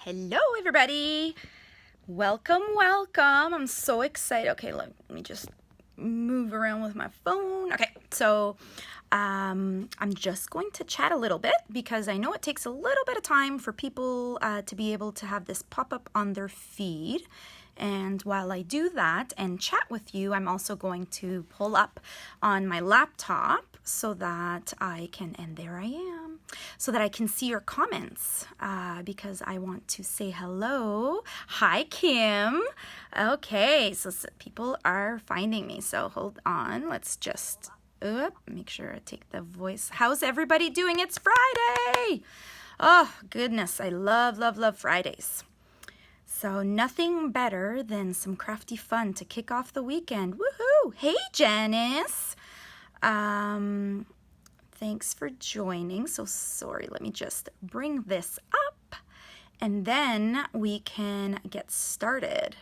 Hello, everybody. Welcome, welcome. I'm so excited. Okay, let me just move around with my phone. Okay, so I'm just going to chat a little bit because I know it takes a little bit of time for people to be able to have this pop up on their feed. And while I do that and chat with you, I'm also going to pull up on my laptop so that I can, and there I am, so that I can see your comments because I want to say hello. Hi, Kim. Okay, so people are finding me, so hold on. Let's just make sure I take the voice. How's everybody doing? It's Friday. Oh, goodness. I love, love, love Fridays. So nothing better than some crafty fun to kick off the weekend. Woohoo! Hey, Janice. Thanks for joining. So sorry, let me just bring this up and then we can get started.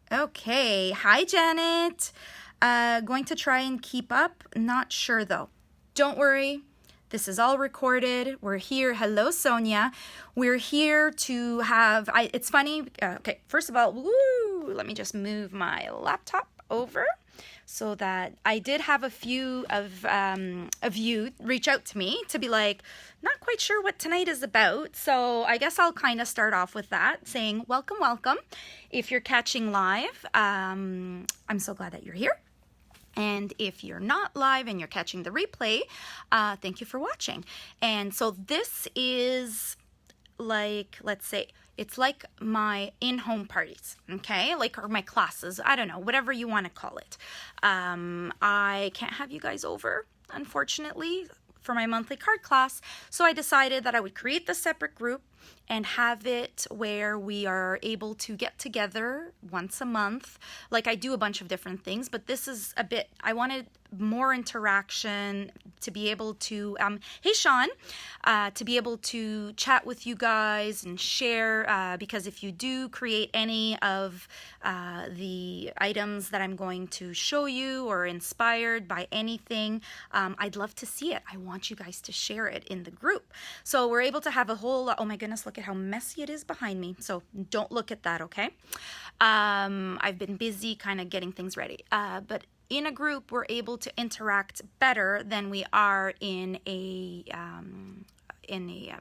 Okay, hi, Janet. Going to try and keep up. Not sure though. Don't worry. This is all recorded. We're here. Hello, Sonia. We're here to have, it's funny. Okay, first of all, let me just move my laptop over so that I did have a few of you reach out to me to be like, not quite sure what tonight is about. So I guess I'll kind of start off with that, saying welcome, welcome. If you're catching live, I'm so glad that you're here. And if you're not live and you're catching the replay, thank you for watching. And so this is like, let's say, it's like my in-home parties, okay? Like, or my classes, I don't know, whatever you want to call it. I can't have you guys over, unfortunately, for my monthly card class. So I decided that I would create the separate group and have it where we are able to get together once a month. Like, I do a bunch of different things, but this is a bit, I wanted more interaction to be able to, hey Sean, to be able to chat with you guys and share, because if you do create any of the items that I'm going to show you or inspired by anything, I'd love to see it. I want you guys to share it in the group. So we're able to have a whole, oh my goodness, look at how messy it is behind me. So don't look at that, okay? I've been busy kind of getting things ready. But in a group, we're able to interact better than we are in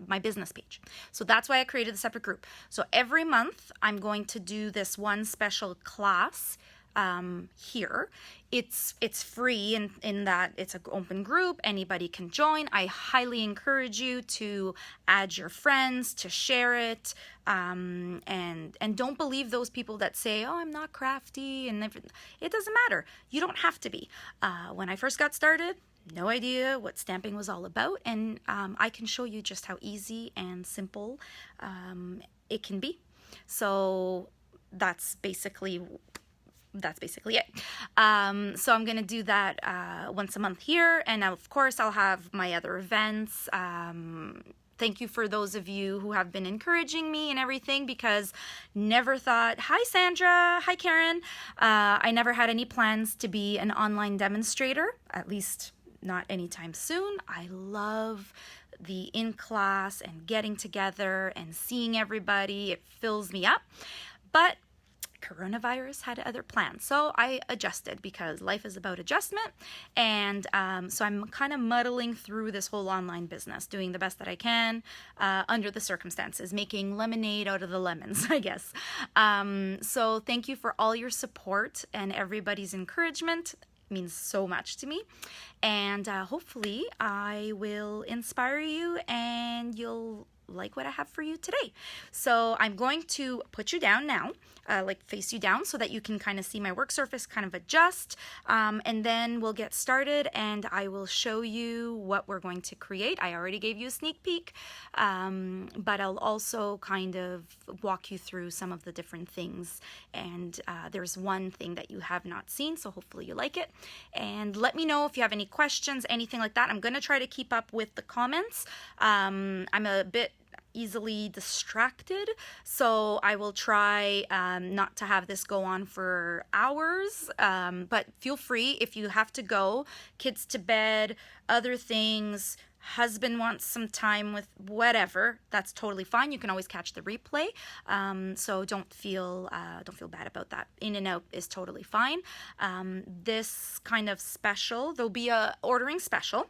my business page. So that's why I created a separate group. So every month, I'm going to do this one special class here. It's free in that it's an open group. Anybody can join. I highly encourage you to add your friends, to share it, and don't believe those people that say, "Oh, I'm not crafty," and it doesn't matter. You don't have to be. When I first got started, no idea what stamping was all about, and I can show you just how easy and simple it can be. So that's basically it. So I'm going to do that once a month here. And of course, I'll have my other events. Thank you for those of you who have been encouraging me and everything, because never thought, hi Sandra, hi Karen. I never had any plans to be an online demonstrator, at least not anytime soon. I love the in-class and getting together and seeing everybody. It fills me up. But coronavirus had other plans, so I adjusted because life is about adjustment. And so I'm kind of muddling through this whole online business, doing the best that I can under the circumstances, making lemonade out of the lemons, I guess. So thank you for all your support and everybody's encouragement. It means so much to me. And hopefully I will inspire you and you'll like what I have for you today. So I'm going to put you down now, like face you down, so that you can kind of see my work surface kind of adjust, and then we'll get started and I will show you what we're going to create. I already gave you a sneak peek, but I'll also kind of walk you through some of the different things, and there's one thing that you have not seen, so hopefully you like it. And let me know if you have any questions, anything like that. I'm going to try to keep up with the comments. I'm a bit easily distracted, so I will try not to have this go on for hours, but feel free if you have to go, kids to bed, other things, husband wants some time with whatever, that's totally fine. You can always catch the replay. So don't feel bad about that. In and out is totally fine. This kind of special, there'll be a ordering special.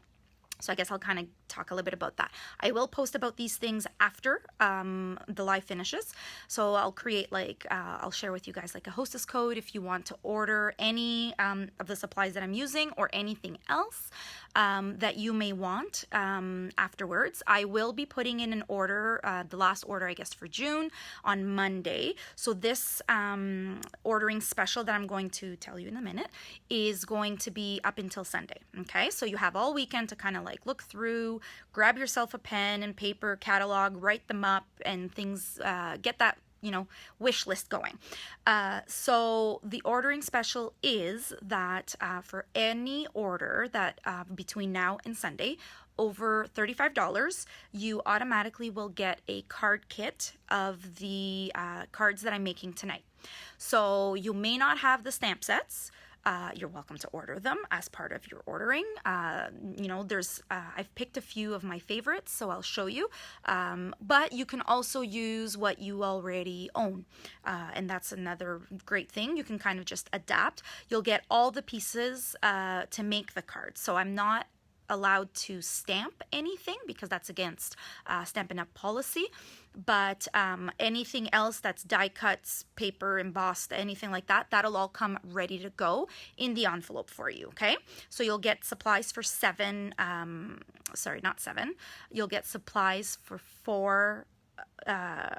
So I guess I'll kind of talk a little bit about that. I will post about these things after the live finishes. So I'll create I'll share with you guys like a hostess code if you want to order any of the supplies that I'm using or anything else that you may want afterwards. I will be putting in an order, the last order I guess for June on Monday. So this ordering special that I'm going to tell you in a minute is going to be up until Sunday. Okay, so you have all weekend to kind of like look through, grab yourself a pen and paper, catalog, write them up and things, get that wish list going. So the ordering special is that for any order that between now and Sunday over $35, you automatically will get a card kit of the cards that I'm making tonight. So you may not have the stamp sets. You're welcome to order them as part of your ordering. I've picked a few of my favorites, so I'll show you. But you can also use what you already own. And that's another great thing. You can kind of just adapt. You'll get all the pieces to make the cards. So I'm not allowed to stamp anything because that's against Stampin' Up! Policy. But anything else that's die cuts, paper, embossed, anything like that, that'll all come ready to go in the envelope for you, okay? So you'll get supplies for you'll get supplies for 4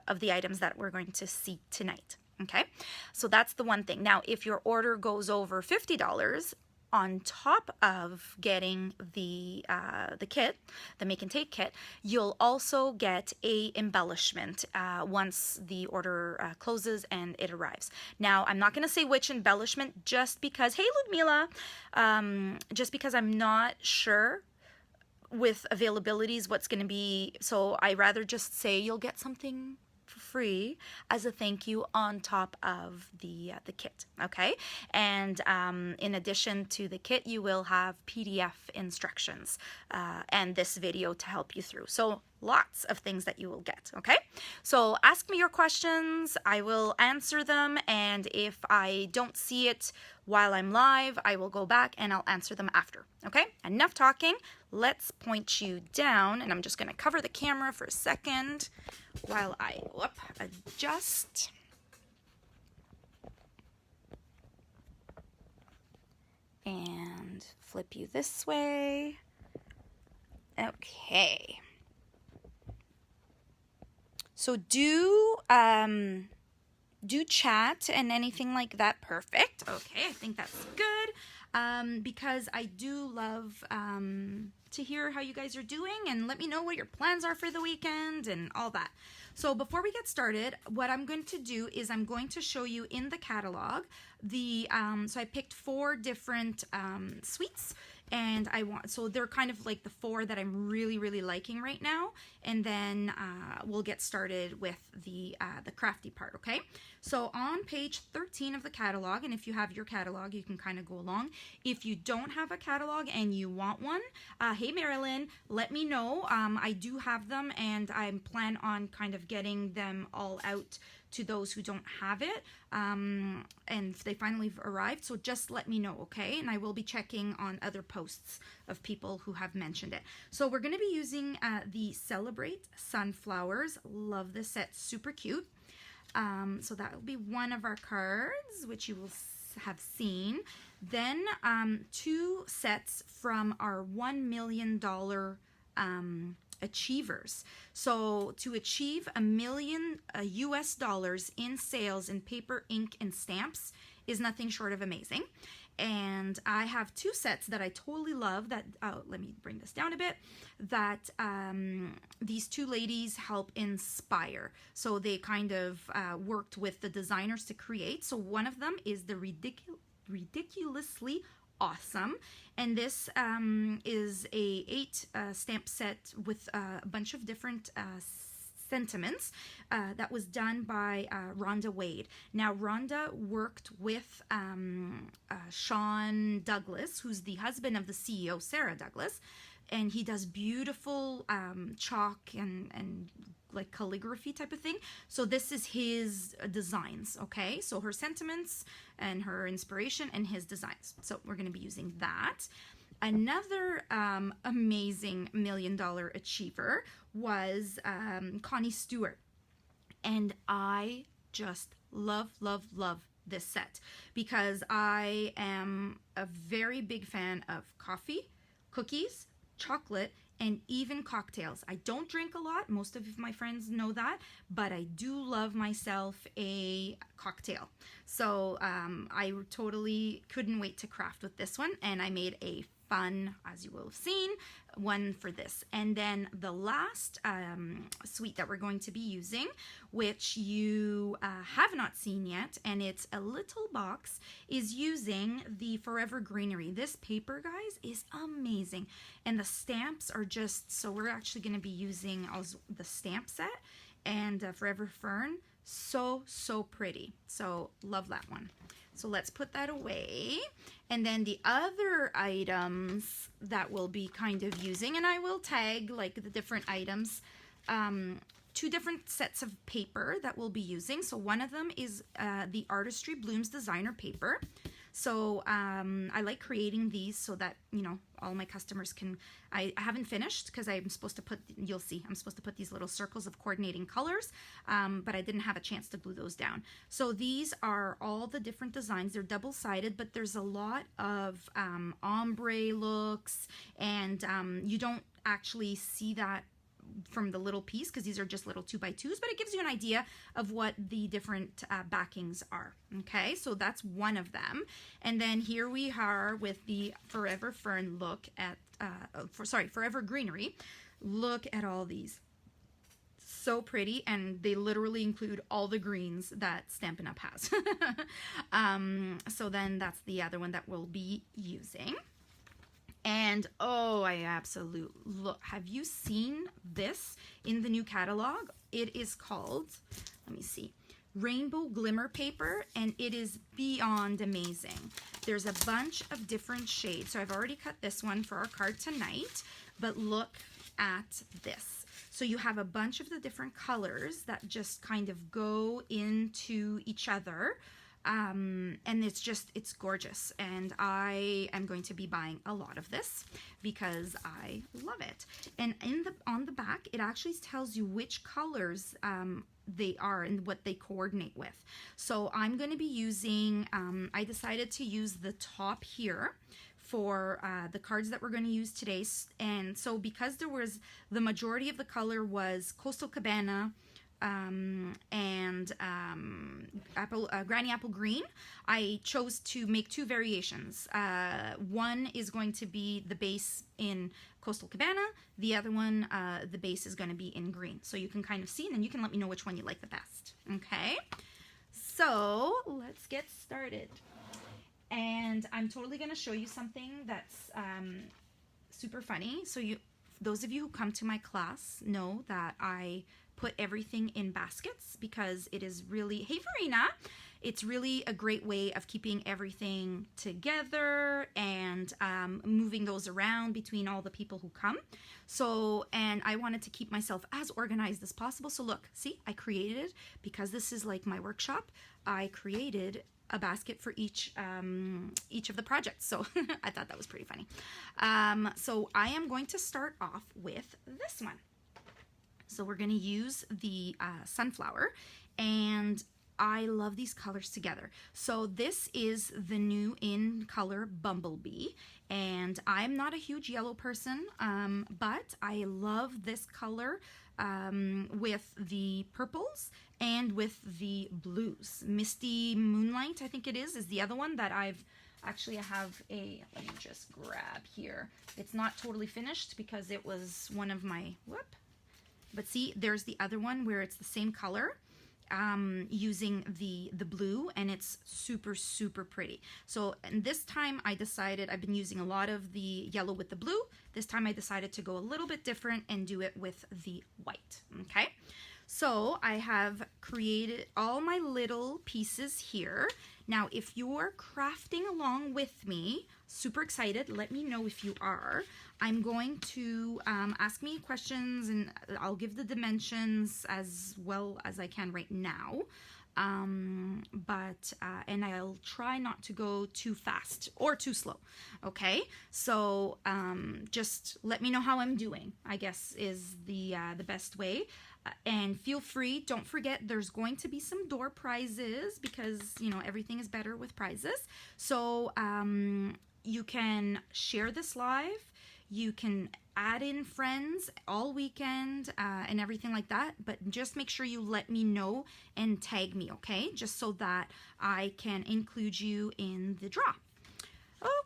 of the items that we're going to see tonight, okay? So that's the one thing. Now, if your order goes over $50, on top of getting the kit, the make and take kit, you'll also get a embellishment once the order closes and it arrives. Now, I'm not going to say which embellishment just because, hey, Ludmila, just because I'm not sure with availabilities what's going to be, so I rather just say you'll get something for free as a thank you on top of the kit, okay? And in addition to the kit, you will have PDF instructions and this video to help you through. So lots of things that you will get, okay? So ask me your questions, I will answer them, and if I don't see it while I'm live, I will go back and I'll answer them after, okay? Enough talking, let's point you down, and I'm just gonna cover the camera for a second while I adjust. And flip you this way. Okay. So do chat and anything like that. Perfect. Okay, I think that's good because I do love to hear how you guys are doing and let me know what your plans are for the weekend and all that. So before we get started, what I'm going to do is I'm going to show you in the catalog so I picked 4 different suites. And so they're kind of like the 4 that I'm really, really liking right now. And then we'll get started with the crafty part, okay? So on page 13 of the catalog, and if you have your catalog, you can kind of go along. If you don't have a catalog and you want one, hey Marilyn, let me know. I do have them and I plan on kind of getting them all out to those who don't have it, and they finally arrived, so just let me know, okay? And I will be checking on other posts of people who have mentioned it. So we're going to be using the Celebrate Sunflowers. Love this set, super cute. So that will be one of our cards, which you will have seen. Then 2 sets from our $1 million achievers. So to achieve $1 million US in sales in paper, ink, and stamps is nothing short of amazing. And I have 2 sets that I totally love that, let me bring this down a bit, that these 2 ladies help inspire. So they kind of worked with the designers to create. So one of them is the Ridiculously Awesome, and this is a 8 stamp set with a bunch of different sentiments that was done by Rhonda Wade. Now Rhonda worked with Sean Douglas, who's the husband of the CEO Sarah Douglas, and he does beautiful chalk and like calligraphy type of thing. So this is his designs, okay? So her sentiments and her inspiration and his designs. So we're going to be using that. Another amazing $1 million achiever was Connie Stewart. And I just love this set because I am a very big fan of coffee, cookies, chocolate, and even cocktails. I don't drink a lot. Most of my friends know that, but I do love myself a cocktail. So I totally couldn't wait to craft with this one, and I made a fun, as you will have seen, one for this. And then the last suite that we're going to be using, which you have not seen yet, and it's a little box, is using the Forever Greenery. This paper, guys, is amazing. And the stamps are just, so we're actually going to be using the stamp set and Forever Fern. So pretty. So love that one. So let's put that away. And then the other items that we'll be kind of using, and I will tag like the different items, 2 different sets of paper that we'll be using. So one of them is the Artistry Blooms designer paper. So I like creating these so that, you know, all my customers can, I haven't finished because I'm supposed to put, you'll see, I'm supposed to put these little circles of coordinating colors, but I didn't have a chance to glue those down. So these are all the different designs. They're double-sided, but there's a lot of ombre looks, and you don't actually see that from the little piece because these are just little 2x2s, but it gives you an idea of what the different backings are. Okay, so that's one of them. And then here we are with the Forever Fern look at, Forever Greenery. Look at all these. So pretty, and they literally include all the greens that Stampin' Up! Has. So then that's the other one that we'll be using. And oh, I absolutely look. Have you seen this in the new catalog? It is called, let me see, Rainbow Glimmer Paper, and it is beyond amazing. There's a bunch of different shades. So I've already cut this one for our card tonight, but look at this. So you have a bunch of the different colors that just kind of go into each other. And it's gorgeous, and I am going to be buying a lot of this because I love it. And on the back, it actually tells you which colors they are and what they coordinate with. So I'm going to be using, I decided to use the top here for the cards that we're going to use today. And so because there was, the majority of the color was Coastal Cabana, and Granny Apple Green, I chose to make 2 variations. One is going to be the base in Coastal Cabana. The other one, the base is going to be in green. So you can kind of see, and then you can let me know which one you like the best. Okay, so let's get started. And I'm totally going to show you something that's super funny. So those of you who come to my class know that I put everything in baskets because it is really, hey Farina, it's really a great way of keeping everything together and moving those around between all the people who come. So, and I wanted to keep myself as organized as possible. So look, see, I created, because this is like my workshop, I created a basket for each of the projects. So I thought that was pretty funny. So I am going to start off with this one. So we're going to use the sunflower, and I love these colors together. So this is the new in color Bumblebee, and I'm not a huge yellow person, but I love this color with the purples and with the blues. Misty Moonlight, I think it is the other one that I have a, let me just grab here. It's not totally finished because it was one of my, but see, there's the other one where it's the same color, using the blue, and it's super pretty. So, and this time I decided, I've been using a lot of the yellow with the blue. This time I decided to go a little bit different and do it with the white. Okay, So I have created all my little pieces here. Now, if you're crafting along with me, super excited, let me know if you are. I'm going to ask me questions and I'll give the dimensions as well as I can right now. And I'll try not to go too fast or too slow. Okay, so just let me know how I'm doing, I guess is the best way. And feel free, don't forget there's going to be some door prizes because, you know, everything is better with prizes. So you can share this live, you can add in friends all weekend and everything like that, but just make sure you let me know and tag me, okay? Just so that I can include you in the draw.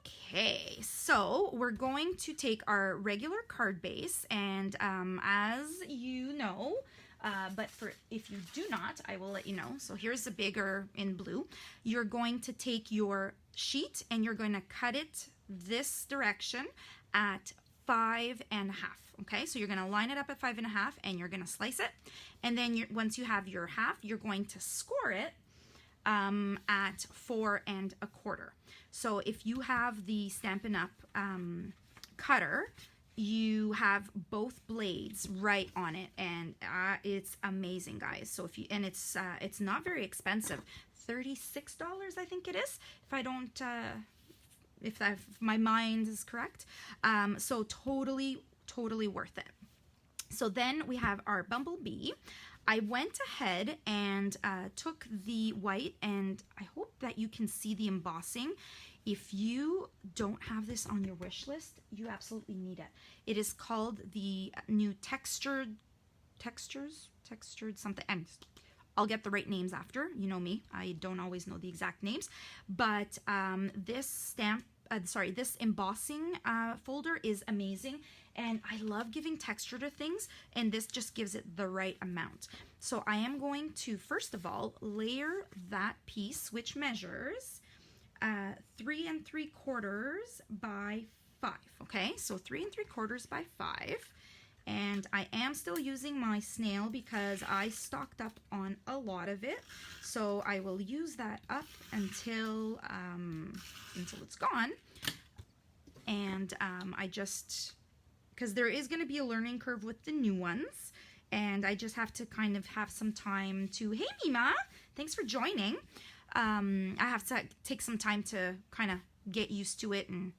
Okay, so we're going to take our regular card base, and as you know, but for if you do not, I will let you know. So here's the bigger in blue. You're going to take your sheet and you're going to cut it this direction at 5 1/2. Okay, so you're going to line it up at 5 1/2 and you're going to slice it. And then once you have your half, you're going to score it at 4 1/4. So if you have the Stampin' Up! Cutter, you have both blades right on it, and it's amazing, guys. So if you, and it's not very expensive, $36 I think it is, if I don't if my mind is correct. So totally worth it. So then we have our bumblebee. I went ahead and took the white, and I hope that you can see the embossing. If you don't have this on your wish list, you absolutely need it. It is called the new textured something. I'll get the right names after. You know me, I don't always know the exact names, but this embossing folder is amazing, and I love giving texture to things, and this just gives it the right amount. So I am going to first of all layer that piece, which measures 3 3/4 by 5. Okay, so 3 3/4 by 5. And I am still using my snail because I stocked up on a lot of it. So I will use that up until it's gone. And I just, because there is going to be a learning curve with the new ones. And I just have to kind of have some time to, hey Mima, thanks for joining. I have to take some time to kind of get used to it and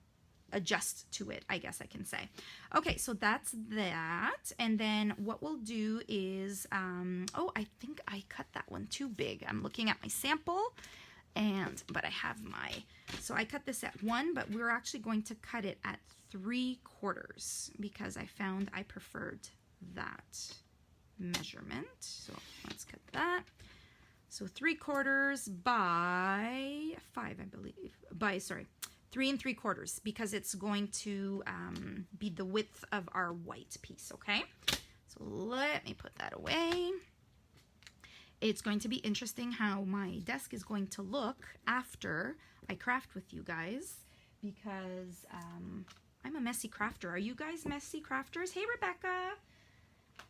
adjust to it, I guess I can say. Okay, so that's that. And then what we'll do is, oh, I think I cut that one too big. I'm looking at my sample, but I have so I cut this at 1, but we're actually going to cut it at 3/4 because I found I preferred that measurement. So let's cut that. So 3/4 by 5, I believe. 3 3/4, because it's going to be the width of our white piece, okay? So let me put that away. It's going to be interesting how my desk is going to look after I craft with you guys, because I'm a messy crafter. Are you guys messy crafters? Hey, Rebecca.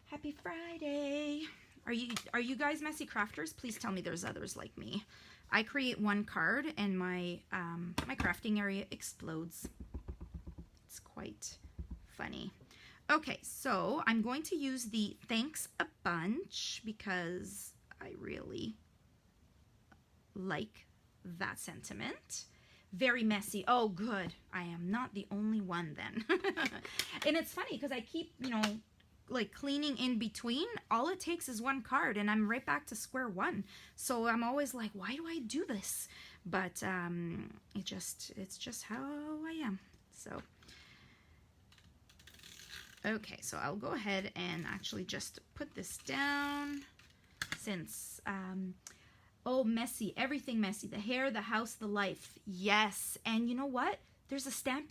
Happy Friday. Are you guys messy crafters? Please tell me there's others like me. I create one card and my my crafting area explodes. It's quite funny. Okay, so I'm going to use the Thanks a Bunch because I really like that sentiment. Very messy. Oh, good. I am not the only one then. And it's funny because I keep, like cleaning in between. All it takes is one card and I'm right back to square one. So I'm always like, why do I do this? But it's just how I am. So okay, so I'll go ahead and actually just put this down since oh, messy, everything messy, the hair, the house, the life. Yes. And you know what, there's a set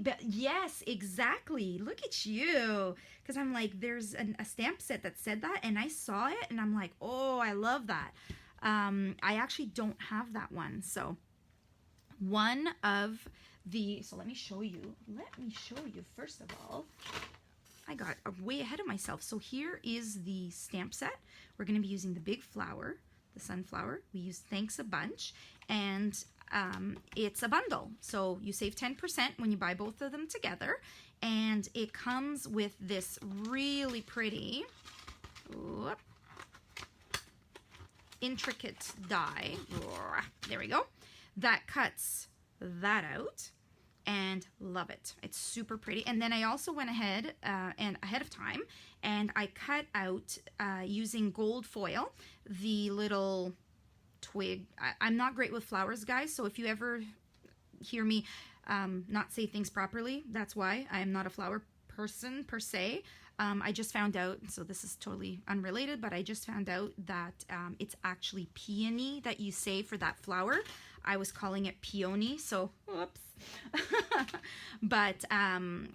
but yes, exactly. Look at you. Because I'm like, there's a stamp set that said that, and I saw it, and I'm like, oh, I love that. I actually don't have that one. So so let me show you. First of all, I got way ahead of myself. So here is the stamp set. We're going to be using the big flower, the sunflower. We use Thanks a Bunch, and it's a bundle. So you save 10% when you buy both of them together, and it comes with this really pretty, intricate die. There we go. That cuts that out. And love it. It's super pretty. And then I also went ahead ahead of time, and I cut out using gold foil the little twig. I'm not great with flowers, guys, so if you ever hear me not say things properly, that's why. I am not a flower person per se. I just found out, so this is totally unrelated, but I just found out that it's actually peony that you say for that flower. I was calling it peony, so whoops. But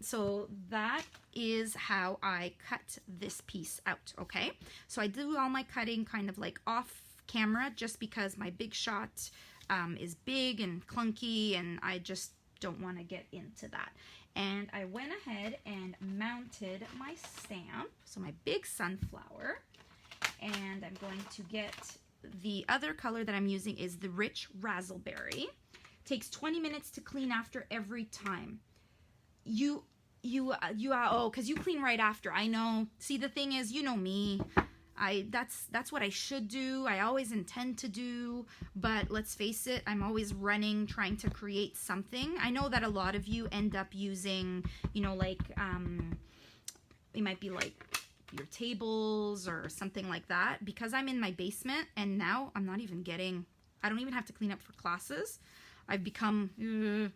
so that is how I cut this piece out, okay? So I do all my cutting kind of like off camera just because my big shot is big and clunky, and I just don't want to get into that. And I went ahead and mounted my stamp, so my big sunflower, and I'm going to get the other color that I'm using is the Rich Razzleberry. Takes 20 minutes to clean after every time. Oh, because you clean right after. I know. See, the thing is, you know me. That's what I should do. I always intend to do, but let's face it, I'm always running, trying to create something. I know that a lot of you end up using, you know, like, it might be like your tables or something like that. Because I'm in my basement, and now I'm not even getting, I don't even have to clean up for classes. I've become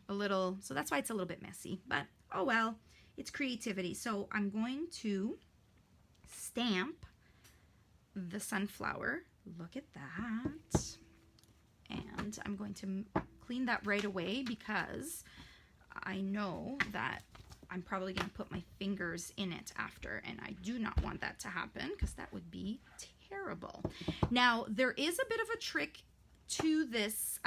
a little, so that's why it's a little bit messy, but oh well, it's creativity. So I'm going to stamp the sunflower. Look at that. And I'm going to clean that right away because I know that I'm probably going to put my fingers in it after, and I do not want that to happen because that would be terrible. Now, there is a bit of a trick to this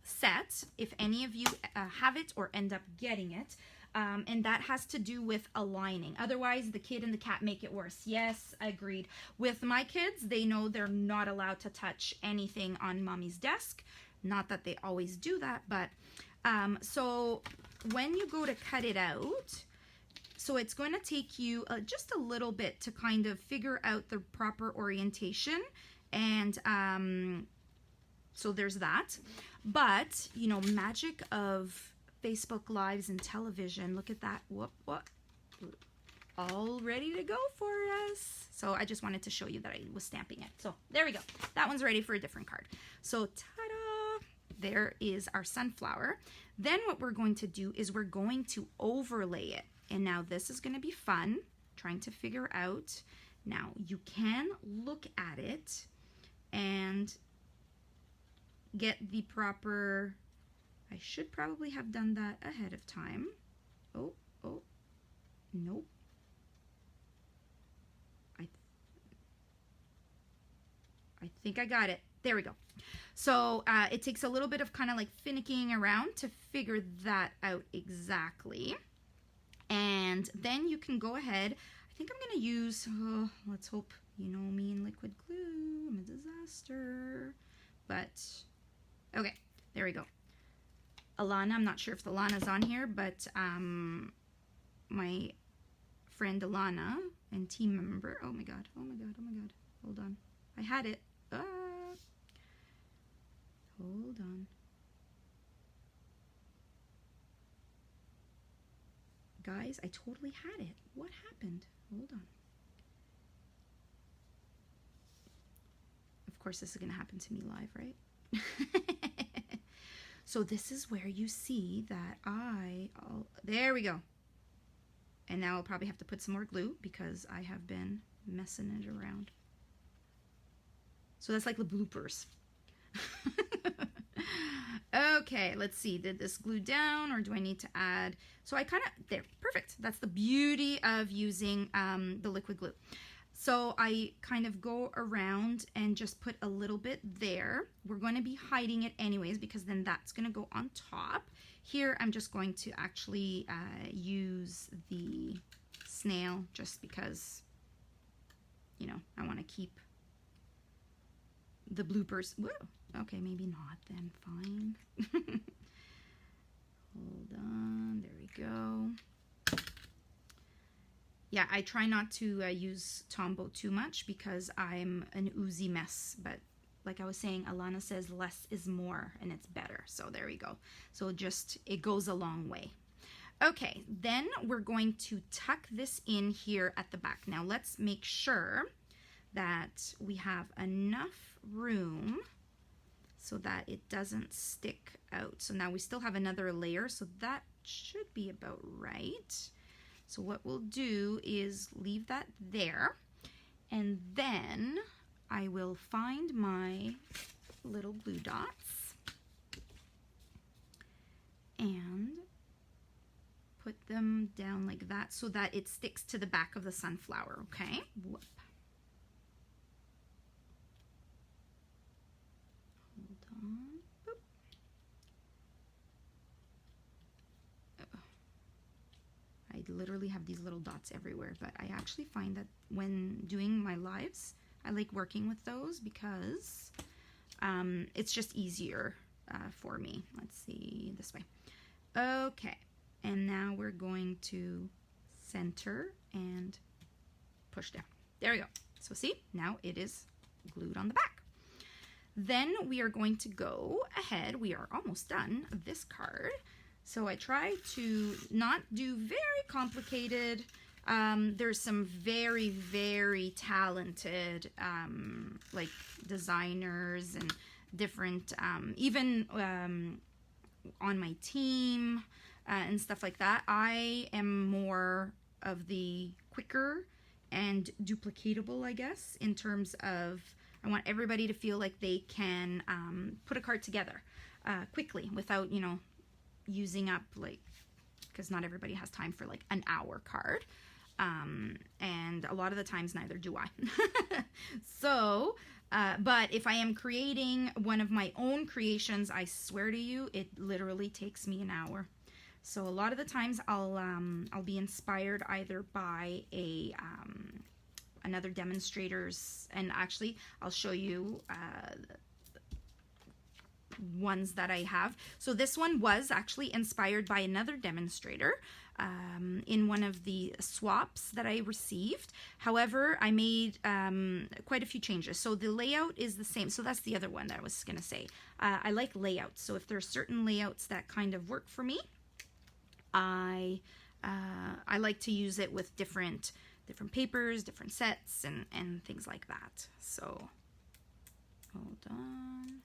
set, if any of you have it or end up getting it, and that has to do with aligning. Otherwise, the kid and the cat make it worse. Yes, agreed. With my kids, they know they're not allowed to touch anything on mommy's desk. Not that they always do that, but so when you go to cut it out, so it's going to take you just a little bit to kind of figure out the proper orientation, and so there's that. But, you know, magic of Facebook Lives and television. Look at that. Whoop. All ready to go for us. So I just wanted to show you that I was stamping it. So there we go. That one's ready for a different card. So ta-da! There is our sunflower. Then what we're going to do is we're going to overlay it. And now this is going to be fun, trying to figure out. Now you can look at it and get the proper, I should probably have done that ahead of time. Oh, nope. I think I got it. There we go. So it takes a little bit of kind of like finicking around to figure that out exactly. And then you can go ahead. I think I'm going to use, let's hope, you know me and liquid glue. I'm a disaster. But, okay, there we go. Alana, I'm not sure if the Alana's on here, but my friend Alana and team member, oh my god, hold on. I had it. Hold on. Guys, I totally had it. What happened? Hold on. Of course, this is going to happen to me live, right? So this is where you see that there we go. And now I'll probably have to put some more glue because I have been messing it around. So that's like the bloopers. Okay, let's see. Did this glue down or do I need to add? So I kind of, there, perfect. That's the beauty of using the liquid glue. So I kind of go around and just put a little bit there. We're going to be hiding it anyways because then that's going to go on top. Here I'm just going to actually use the snail just because, you know, I want to keep the bloopers. Whoa. Okay, maybe not then. Fine. Hold on. There we go. Yeah, I try not to use Tombow too much because I'm an oozy mess. But like I was saying, Alana says less is more and it's better. So there we go. So just, it goes a long way. Okay, then we're going to tuck this in here at the back. Now let's make sure that we have enough room so that it doesn't stick out. So now we still have another layer, so that should be about right. So what we'll do is leave that there, and then I will find my little glue dots and put them down like that so that it sticks to the back of the sunflower, okay? Whoop. Hold on. Boop. I literally have these little dots everywhere, but I actually find that when doing my lives, I like working with those because it's just easier for me. Let's see, this way. Okay, and now we're going to center and push down. There we go. So see, now it is glued on the back. Then we are going to go ahead. We are almost done this card. So I try to not do very complicated. There's some very, very talented like designers and different, even on my team and stuff like that. I am more of the quicker and duplicatable, I guess, in terms of I want everybody to feel like they can put a card together quickly without, you know, using up, like, because not everybody has time for like an hour card, and a lot of the times neither do I. So but if I am creating one of my own creations, I swear to you, it literally takes me an hour. So a lot of the times I'll be inspired either by a another demonstrator's, and actually I'll show you ones that I have. So this one was actually inspired by another demonstrator in one of the swaps that I received. However, I made quite a few changes. So the layout is the same. So that's the other one that I was going to say. I like layouts. So if there's certain layouts that kind of work for me, I like to use it with different papers, different sets, and things like that. So hold on.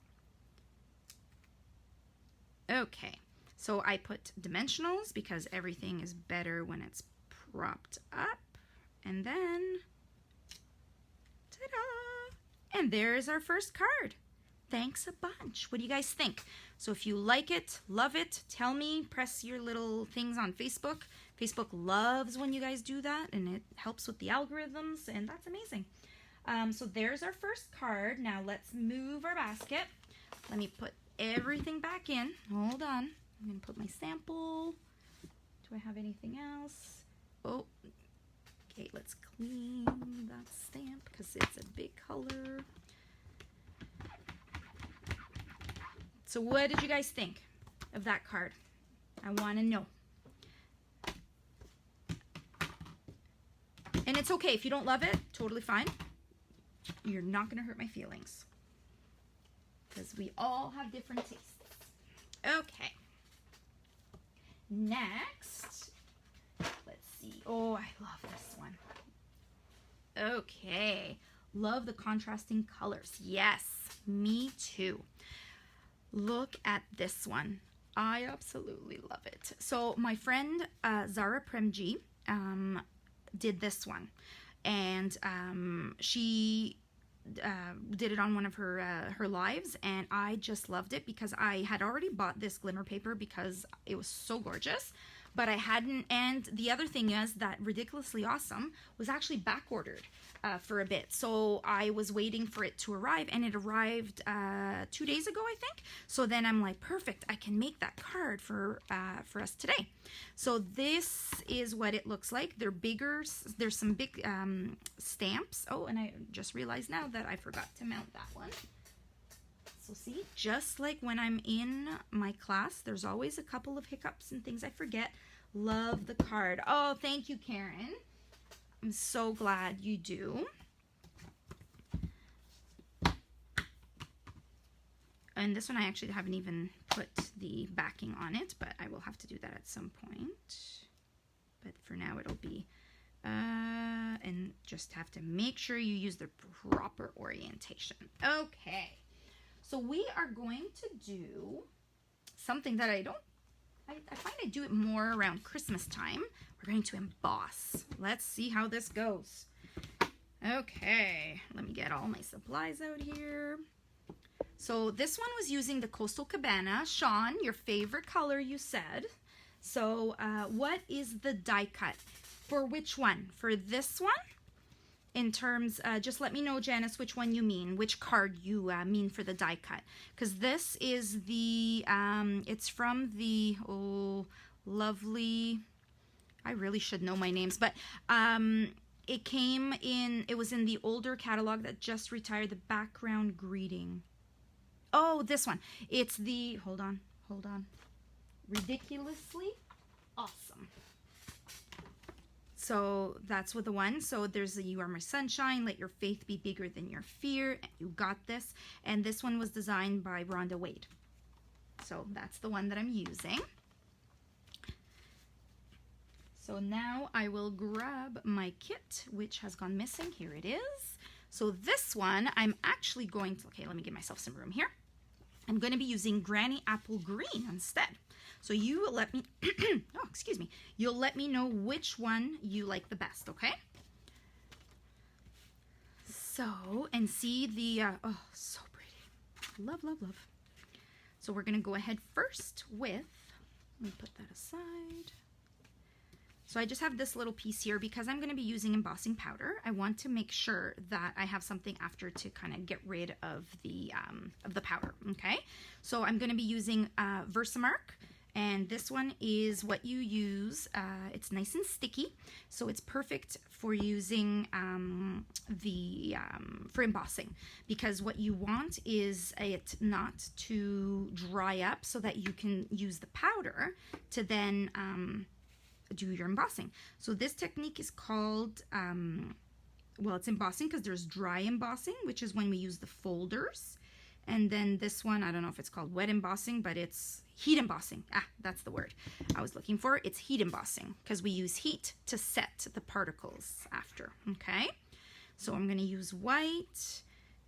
Okay, so I put dimensionals because everything is better when it's propped up. And then, ta-da! And there's our first card. Thanks a bunch. What do you guys think? So if you like it, love it, tell me, press your little things on Facebook. Facebook loves when you guys do that, and it helps with the algorithms, and that's amazing. So there's our first card. Now let's move our basket. Let me put everything back in. Hold on. I'm going to put my sample. Do I have anything else? Oh, okay, let's clean that stamp because it's a big color. So what did you guys think of that card? I want to know. And it's okay if you don't love it, totally fine. You're not going to hurt my feelings, because we all have different tastes. Okay. Next, let's see. Oh, I love this one. Okay. Love the contrasting colors. Yes, me too. Look at this one. I absolutely love it. So my friend Zara Premji did this one, and she did it on one of her lives, and I just loved it because I had already bought this glimmer paper because it was so gorgeous, but I hadn't. And the other thing is that Ridiculously Awesome was actually back ordered for a bit, so I was waiting for it to arrive, and it arrived 2 days ago, I think. So then I'm like, perfect, I can make that card for us today. So this is what it looks like. They're bigger. There's some big stamps. Oh, and I just realized now that I forgot to mount that one. So see, just like when I'm in my class, there's always a couple of hiccups and things I forget. Love the card. Oh, thank you, Karen. I'm so glad you do. And this one I actually haven't even put the backing on it, but I will have to do that at some point. But for now it'll be, and just have to make sure you use the proper orientation. Okay, so we are going to do something that I find I do it more around Christmas time. We're going to emboss. Let's see how this goes. Okay, let me get all my supplies out here. So this one was using the Coastal Cabana. Sean, your favorite color, you said. So what is the die cut? For which one? For this one? In terms, just let me know, Janice, which one you mean, which card you mean for the die cut. Because this is the, it's from the, oh, lovely, I really should know my names, but it came in, it was in the older catalog that just retired, the background greeting. Oh, this one. It's the, hold on. Ridiculously Awesome. So that's what the one. So there's the You Are My Sunshine, Let Your Faith Be Bigger Than Your Fear, You Got This. And this one was designed by Rhonda Wade. So that's the one that I'm using. So now I will grab my kit, which has gone missing. Here it is. So this one, I'm actually going to, okay, let me give myself some room here. I'm going to be using Granny Apple Green instead. So you will let me, oh, excuse me, you'll let me know which one you like the best, okay? So, and see the, oh, so pretty. Love, love, love. So we're going to go ahead first with, let me put that aside. So I just have this little piece here because I'm going to be using embossing powder. I want to make sure that I have something after to kind of get rid of the powder, okay? So I'm going to be using Versamark, and this one is what you use. It's nice and sticky, so it's perfect for using for embossing, because what you want is it not to dry up so that you can use the powder to then do your embossing. So this technique is called, well, it's embossing because there's dry embossing, which is when we use the folders. And then this one, I don't know if it's called wet embossing, but it's heat embossing. Ah, that's the word I was looking for. It's heat embossing because we use heat to set the particles after, okay? So I'm going to use white,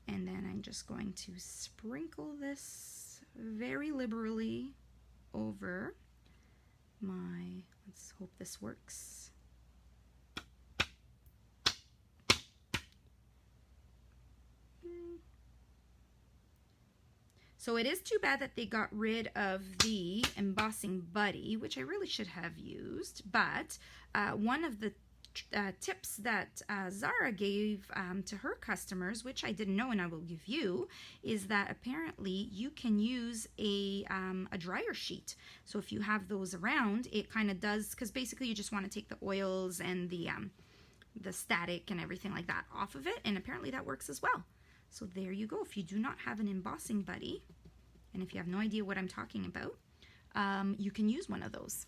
and then I'm just going to sprinkle this very liberally over my, let's hope this works. So it is too bad that they got rid of the embossing buddy, which I really should have used, but one of the tips that Zara gave to her customers, which I didn't know and I will give you, is that apparently you can use a dryer sheet. So if you have those around, it kind of does, because basically you just want to take the oils and the static and everything like that off of it, and apparently that works as well. So there you go. If you do not have an embossing buddy, and if you have no idea what I'm talking about, you can use one of those.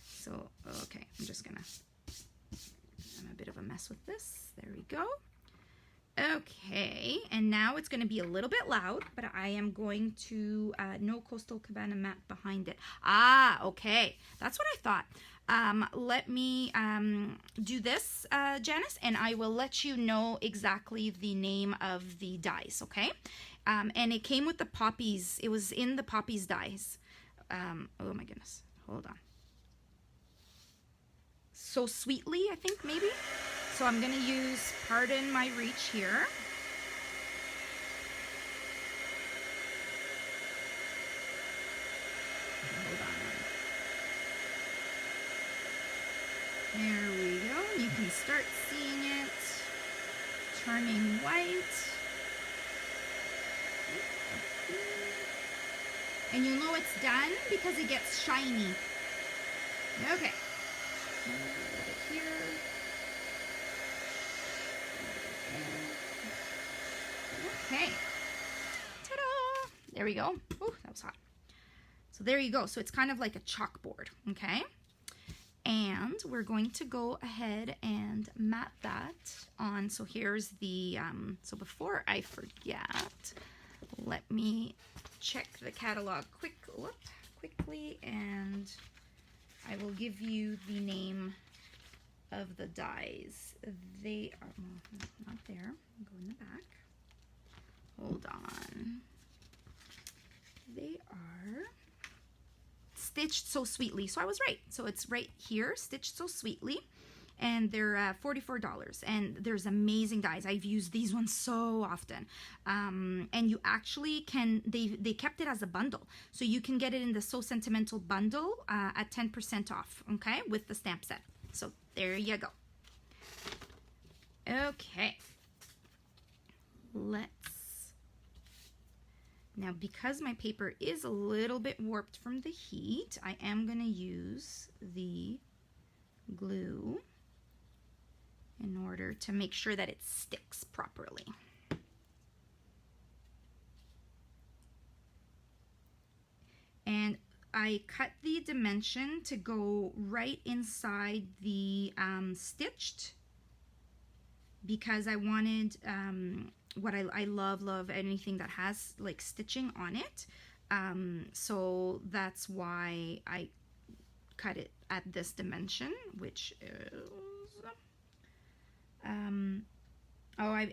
So, okay, I'm just gonna, I'm a bit of a mess with this. There we go. Okay, and now it's going to be a little bit loud, but I am going to, no Coastal Cabana mat behind it. Ah, okay, that's what I thought. Let me do this, Janice, and I will let you know exactly the name of the dies, okay? And it came with the poppies. It was in the poppies dies. Oh my goodness, hold on. So Sweetly, I think, maybe? So I'm going to use, pardon my reach here. Hold on. start seeing it turning white. And you'll know it's done because it gets shiny. Okay. A little bit here. Okay. Ta-da! There we go. Ooh, that was hot. So there you go. So it's kind of like a chalkboard, okay? And we're going to go ahead and mat that on. So here's the, so before I forget, let me check the catalog quickly, and I will give you the name of the dies. They are, well, not there. Go in the back. Hold on. They are Stitched So Sweetly. So I was right. So it's right here, Stitched So Sweetly. And they're $44. And there's amazing dies. I've used these ones so often. And you actually can, they kept it as a bundle. So you can get it in the So Sentimental bundle at 10% off, okay, with the stamp set. So there you go. Okay. Now, because my paper is a little bit warped from the heat, I am going to use the glue in order to make sure that it sticks properly. And I cut the dimension to go right inside the stitched, because I wanted what I love anything that has like stitching on it. So that's why I cut it at this dimension, which is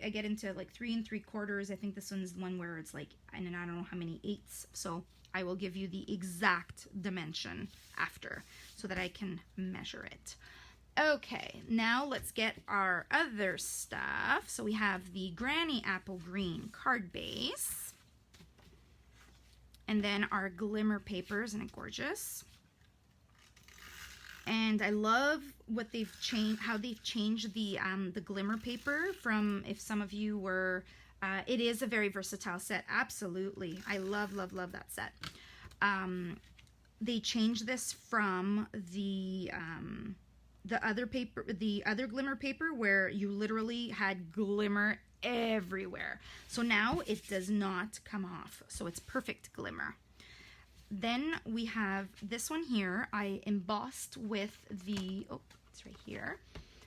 I get into like 3 3/4. I think this one's the one where it's like, and I don't know how many eighths, so I will give you the exact dimension after so that I can measure it. Okay, now let's get our other stuff. So we have the Granny Apple Green card base, and then our glimmer paper. Isn't it gorgeous? And I love what they've changed, how they've changed the glimmer paper from, if some of you were, it is a very versatile set. Absolutely. I love that set. They changed this from the other paper, the other glimmer paper, where you literally had glimmer everywhere. So now it does not come off. So it's perfect glimmer. Then we have this one here. I embossed with the, oh, it's right here.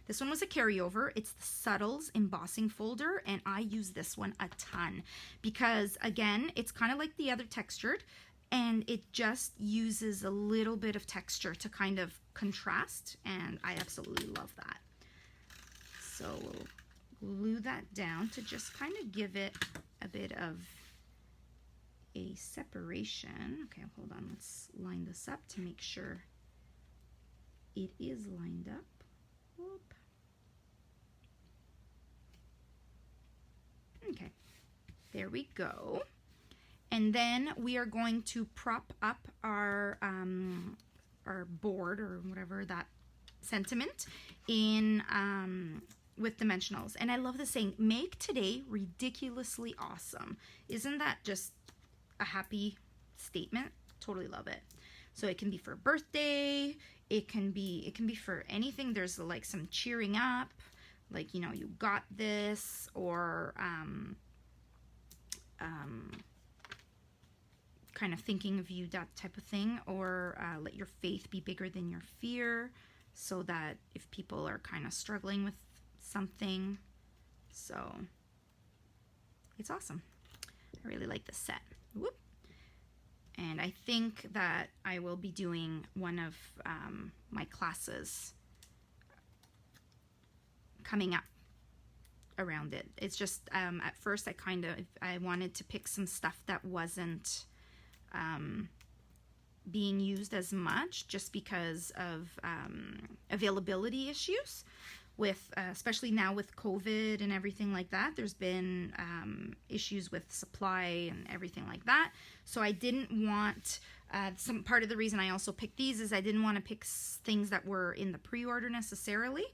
This one was a carryover. It's the Subtles embossing folder, and I use this one a ton because, again, it's kind of like the other textured, and it just uses a little bit of texture to kind of contrast, and I absolutely love that. So we'll glue that down to just kind of give it a bit of a separation. Okay, hold on, let's line this up to make sure it is lined up. Whoop. Okay, there we go. And then we are going to prop up our board, or whatever, that sentiment, in with dimensionals. And I love the saying, make today ridiculously awesome. Isn't that just a happy statement? Totally love it. So it can be for a birthday, it can be for anything. There's like some cheering up, like, you know, you got this, or kind of thinking of you, that type of thing, or let your faith be bigger than your fear, so that if people are kind of struggling with something. So it's awesome. I really like this set. Whoop. And I think that I will be doing one of my classes coming up around it. It's just at first I wanted to pick some stuff that wasn't being used as much, just because of availability issues with especially now with COVID and everything like that. There's been issues with supply and everything like that. So I didn't want some part of the reason I also picked these is I didn't want to pick things that were in the pre-order necessarily,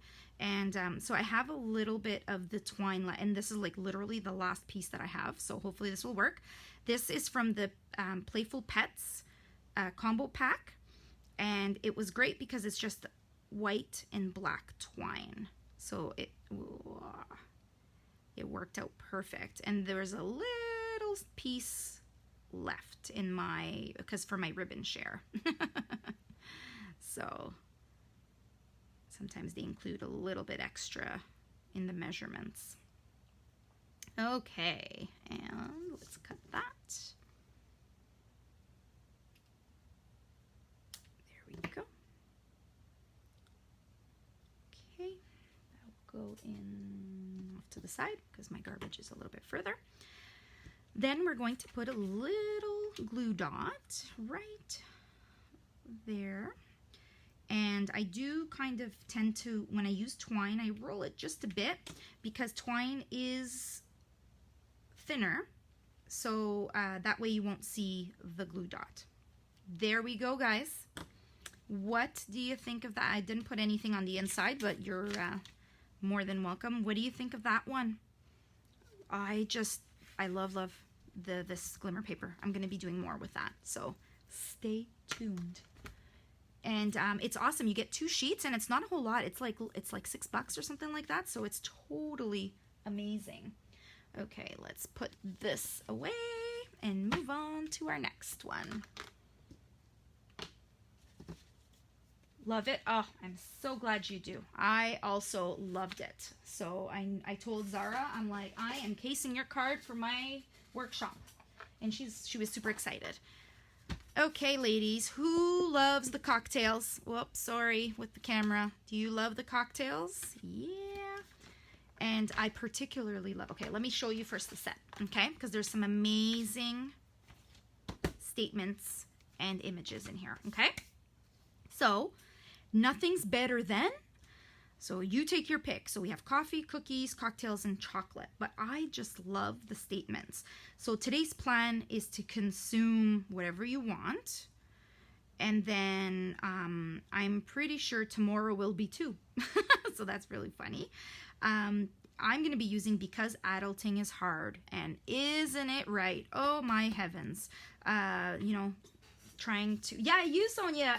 And so I have a little bit of the twine, and this is like literally the last piece that I have. So hopefully this will work. This is from the Playful Pets combo pack. And it was great because it's just white and black twine. So it worked out perfect. And there's a little piece left in because for my ribbon share. So sometimes they include a little bit extra in the measurements. Okay, and let's cut that. There we go. Okay, that'll go in off to the side because my garbage is a little bit further. Then we're going to put a little glue dot right there. And I do kind of tend to, when I use twine, I roll it just a bit because twine is thinner. So that way you won't see the glue dot. There we go, guys. What do you think of that? I didn't put anything on the inside, but you're more than welcome. What do you think of that one? I love this glimmer paper. I'm going to be doing more with that. So stay tuned. And it's awesome. You get 2 sheets and it's not a whole lot. It's like $6 or something like that. So it's totally amazing. Okay, let's put this away and move on to our next one. Love it. Oh, I'm so glad you do. I also loved it. So I told Zara, I'm like, I am casing your card for my workshop. And she was super excited. Okay, ladies, who loves the cocktails? Whoops, sorry, with the camera. Do you love the cocktails? Yeah. And I particularly love, okay, let me show you first the set, okay? Because there's some amazing statements and images in here, okay? So, nothing's better than, so you take your pick. So we have coffee, cookies, cocktails, and chocolate. But I just love the statements. So today's plan is to consume whatever you want. And then I'm pretty sure tomorrow will be too. So that's really funny. I'm going to be using Because Adulting is Hard. And isn't it right? Oh my heavens. You know, trying to, yeah, you, Sonia.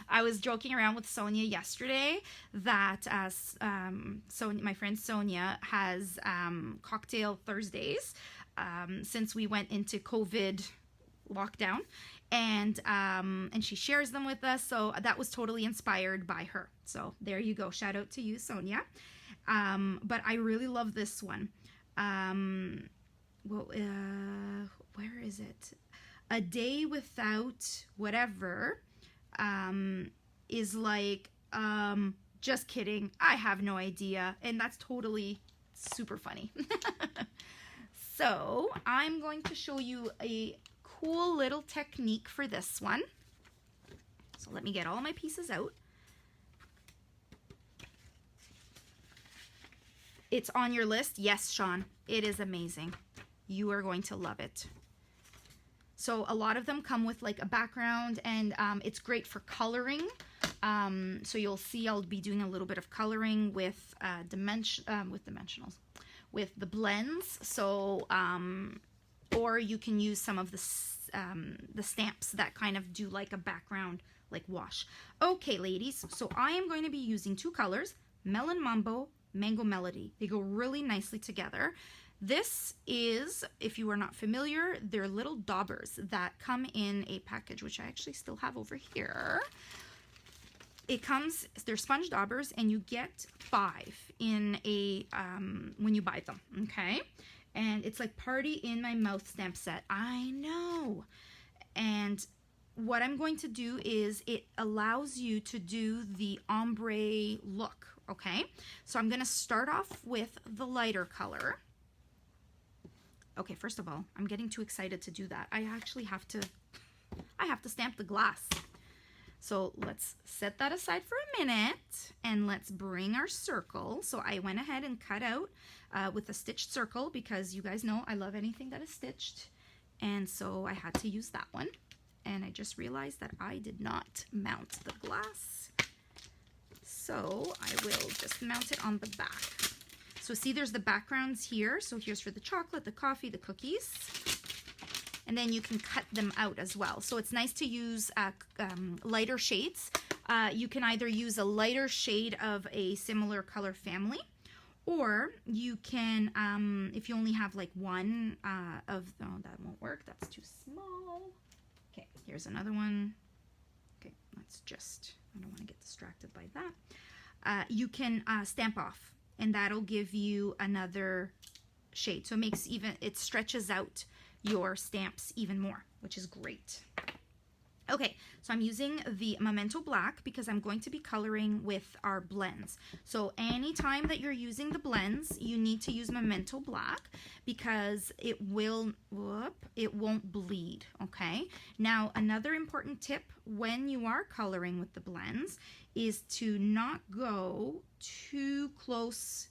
I was joking around with Sonia yesterday that Sonia, my friend Sonia, has cocktail Thursdays since we went into COVID lockdown, and she shares them with us. So that was totally inspired by her. So there you go. Shout out to you, Sonia. But I really love this one. Where is it? A day without whatever is like, just kidding. I have no idea. And that's totally super funny. So I'm going to show you a cool little technique for this one. So let me get all my pieces out. It's on your list? Yes, Sean. It is amazing. You are going to love it. So a lot of them come with like a background, and it's great for coloring. So you'll see I'll be doing a little bit of coloring with dimensionals, with the blends. So or you can use some of the stamps that kind of do like a background, like wash. Okay, ladies. So I am going to be using 2 colors: Melon Mambo, Mango Melody. They go really nicely together. This is, if you are not familiar, they're little daubers that come in a package, which I actually still have over here. They're sponge daubers, and you get 5 in a, when you buy them, okay? And it's like Party in My Mouth stamp set. I know. And what I'm going to do is it allows you to do the ombre look, okay? So I'm going to start off with the lighter color. Okay, first of all, I'm getting too excited to do that. I actually have to stamp the glass. So let's set that aside for a minute, and let's bring our circle. So I went ahead and cut out with a stitched circle because you guys know I love anything that is stitched. And so I had to use that one. And I just realized that I did not mount the glass. So I will just mount it on the back. So see, there's the backgrounds here. So here's for the chocolate, the coffee, the cookies. And then you can cut them out as well. So it's nice to use lighter shades. You can either use a lighter shade of a similar color family, or you can, if you only have like one oh, that won't work. That's too small. Okay, here's another one. Okay, let's just, I don't want to get distracted by that. You can stamp off, and that'll give you another shade. So it makes it stretches out your stamps even more, which is great. Okay, so I'm using the Memento Black because I'm going to be coloring with our blends. So anytime that you're using the blends, you need to use Memento Black because it won't bleed, okay? Now, another important tip when you are coloring with the blends is to not go too close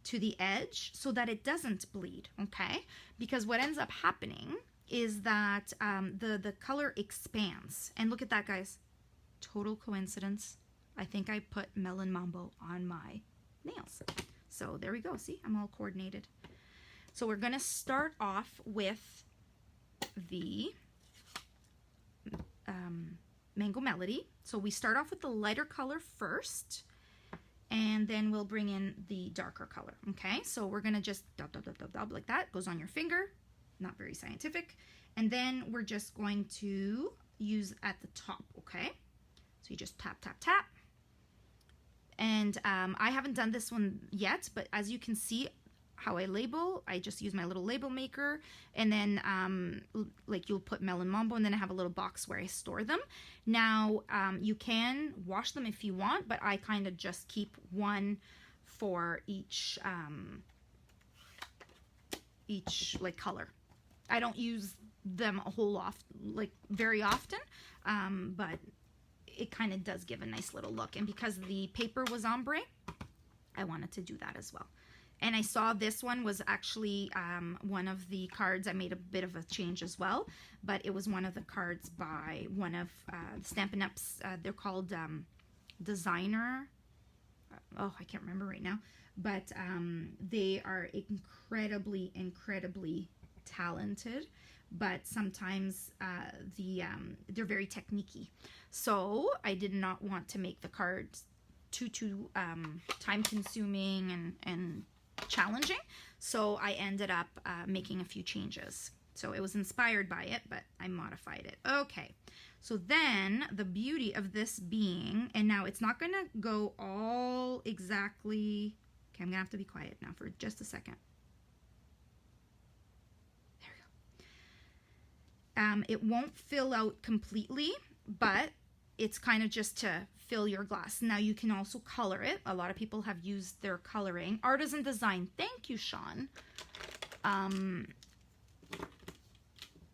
to the edge so that it doesn't bleed, okay? Because what ends up happening is that the color expands. And look at that, guys. Total coincidence. I think I put Melon Mambo on my nails. So there we go. See, I'm all coordinated. So we're going to start off with the Mango Melody. So we start off with the lighter color first, and then we'll bring in the darker color. Okay, so we're going to just dab, dab, dab, dab, dab, like that. Goes on your finger. Not very scientific. And then we're just going to use at the top, okay? So you just tap, tap, tap. And I haven't done this one yet, but as you can see how I label, I just use my little label maker, and then like you'll put Melon Mambo, and then I have a little box where I store them. Now, you can wash them if you want, but I kind of just keep one for each like color. I don't use them a whole lot, like very often, but it kind of does give a nice little look. And because the paper was ombre, I wanted to do that as well. And I saw this one was actually one of the cards. I made a bit of a change as well, but it was one of the cards by one of Stampin' Up's. They're called Designer. Oh, I can't remember right now, but they are incredibly talented, but sometimes they're very techniquey. So I did not want to make the cards too time consuming and challenging. So I ended up making a few changes. So it was inspired by it, but I modified it. Okay, so then the beauty of this being, and now it's not going to go all exactly. Okay, I'm going to have to be quiet now for just a second. It won't fill out completely, but it's kind of just to fill your glass. Now you can also color it. A lot of people have used their coloring. Artisan Design. Thank you, Sean.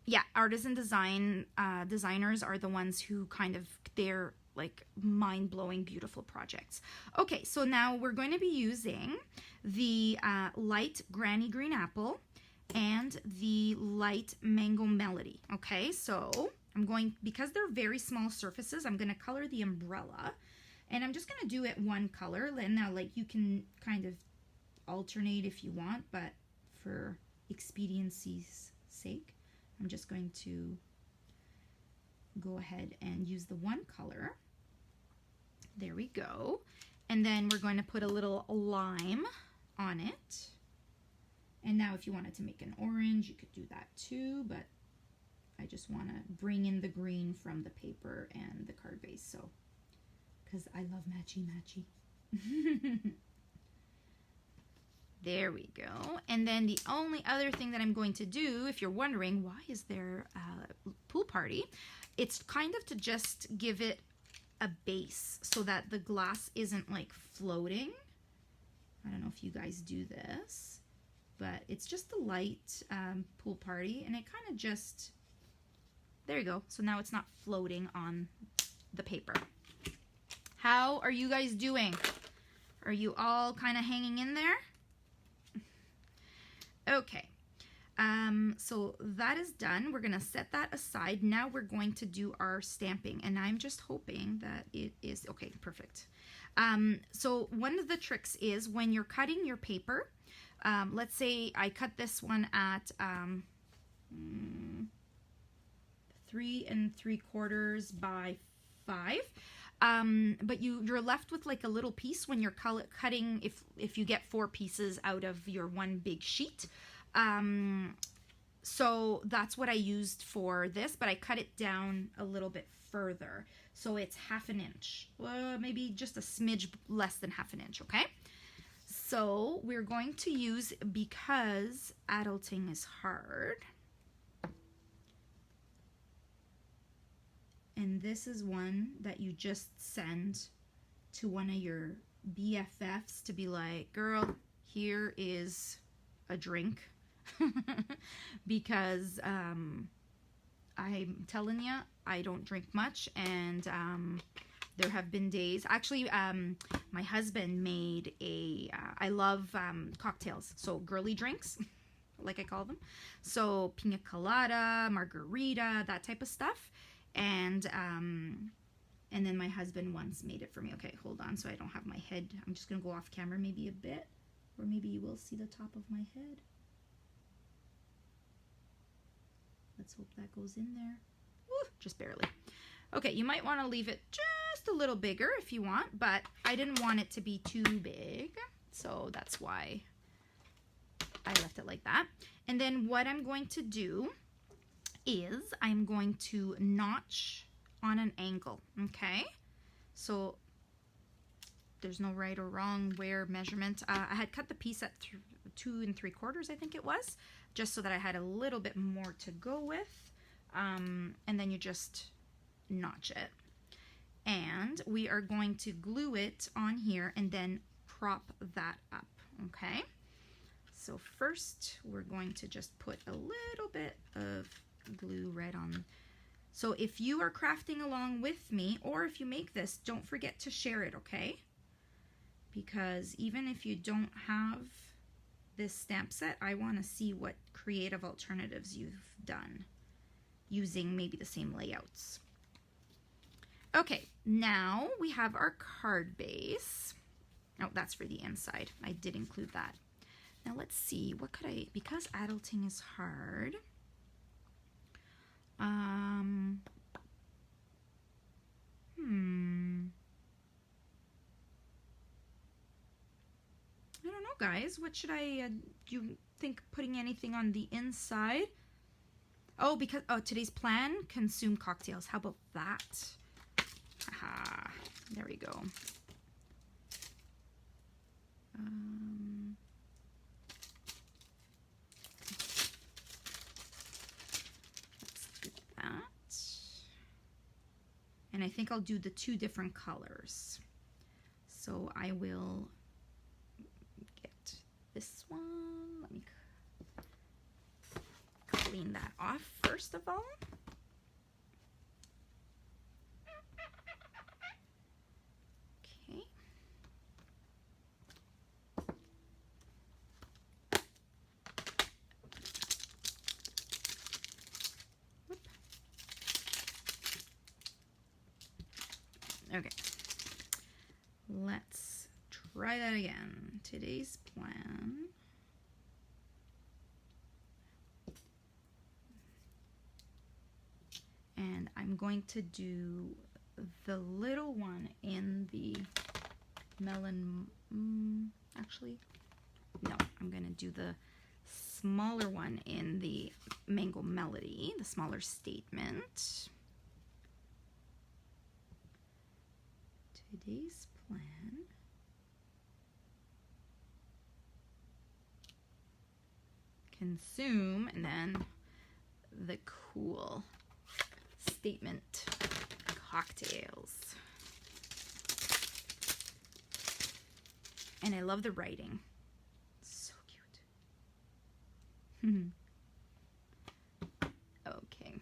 Yeah, Artisan Design designers are the ones who kind of, they're like mind-blowing, beautiful projects. Okay, so now we're going to be using the light Granny Green Apple and the light Mango Melody. Okay, so I'm going, because they're very small surfaces, I'm going to color the umbrella, and I'm just going to do it one color. And now, like, you can kind of alternate if you want, but for expediency's sake, I'm just going to go ahead and use the one color. There we go. And then we're going to put a little lime on it. And now if you wanted to make an orange, you could do that too, but I just want to bring in the green from the paper and the card base, so, because I love matchy-matchy. There we go. And then the only other thing that I'm going to do, if you're wondering, why is there a pool party? It's kind of to just give it a base so that the glass isn't like floating. I don't know if you guys do this, but it's just a light pool party, and it kind of just, there you go. So now it's not floating on the paper. How are you guys doing? Are you all kind of hanging in there? Okay, so that is done. We're gonna set that aside. Now we're going to do our stamping, and I'm just hoping that it is, okay, perfect. So one of the tricks is when you're cutting your paper, let's say I cut this one at 3 3/4 by 5. But you're left with like a little piece when you're cutting, if you get 4 pieces out of your one big sheet. So that's what I used for this, but I cut it down a little bit further. So it's 1/2 inch, maybe just a smidge less than 1/2 inch, okay? So we're going to use, because adulting is hard, and this is one that you just send to one of your BFFs to be like, girl, here is a drink. Because I'm telling you, I don't drink much, and there have been days, actually, my husband made I love cocktails, so girly drinks, like I call them, so pina colada, margarita, that type of stuff, and then my husband once made it for me. Okay, hold on, so I don't have my head, I'm just gonna go off camera maybe a bit, or maybe you will see the top of my head. Let's hope that goes in there. Woo, just barely. Okay, you might want to leave it just a little bigger if you want, but I didn't want it to be too big, so that's why I left it like that. And then what I'm going to do is I'm going to notch on an angle, okay? So there's no right or wrong measurement. I had cut the piece at 2 3/4, I think it was, just so that I had a little bit more to go with. And then you just notch it. And we are going to glue it on here and then prop that up, okay? So first we're going to just put a little bit of glue right on. So if you are crafting along with me, or if you make this, don't forget to share it, okay? Because even if you don't have this stamp set, I want to see what creative alternatives you've done using maybe the same layouts. Okay, now we have our card base. Oh, that's for the inside. I did include that. Now let's see, what could I, because adulting is hard, I don't know, guys. What should I, do you think putting anything on the inside? Oh, because, oh, today's plan, consume cocktails. How about that? Haha, there we go. Let's do that. And I think I'll do the 2 different colors. So I will get this one. Let me clean that off first of all. Okay. Whoop. Okay. Let's try that again. Today's plan. And I'm going to do the little one in the melon, actually, no, I'm going to do the smaller one in the mango melody, the smaller statement. Today's plan. Consume, and then the cool statement cocktails. And I love the writing. So cute. Okay.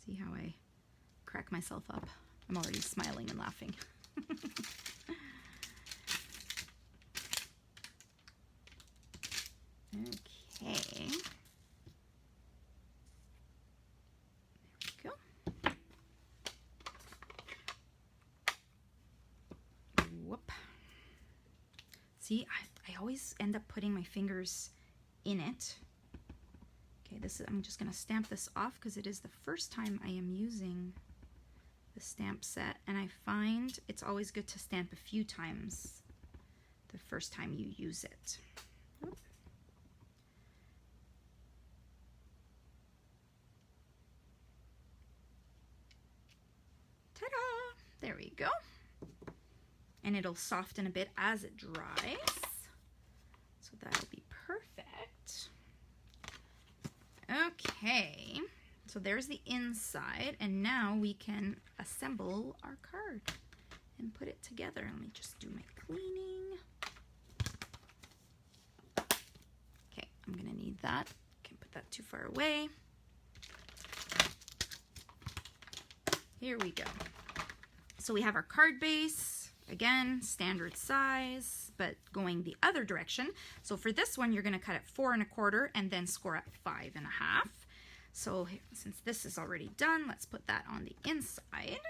See how I crack myself up? I'm already smiling and laughing. Okay. There we go. See, I always end up putting my fingers in it. Okay, I'm just gonna stamp this off because it is the first time I am using the stamp set, and I find it's always good to stamp a few times the first time you use it. Ta-da! There we go. And it'll soften a bit as it dries. So that'll be perfect. Okay, so there's the inside, and now we can assemble our card and put it together. Let me just do my cleaning. Okay, I'm gonna need that. Can't put that too far away. Here we go. So we have our card base, again, standard size, but going the other direction. So for this one, you're gonna cut at 4 1/4 and then score at 5 1/2. So since this is already done, let's put that on the inside.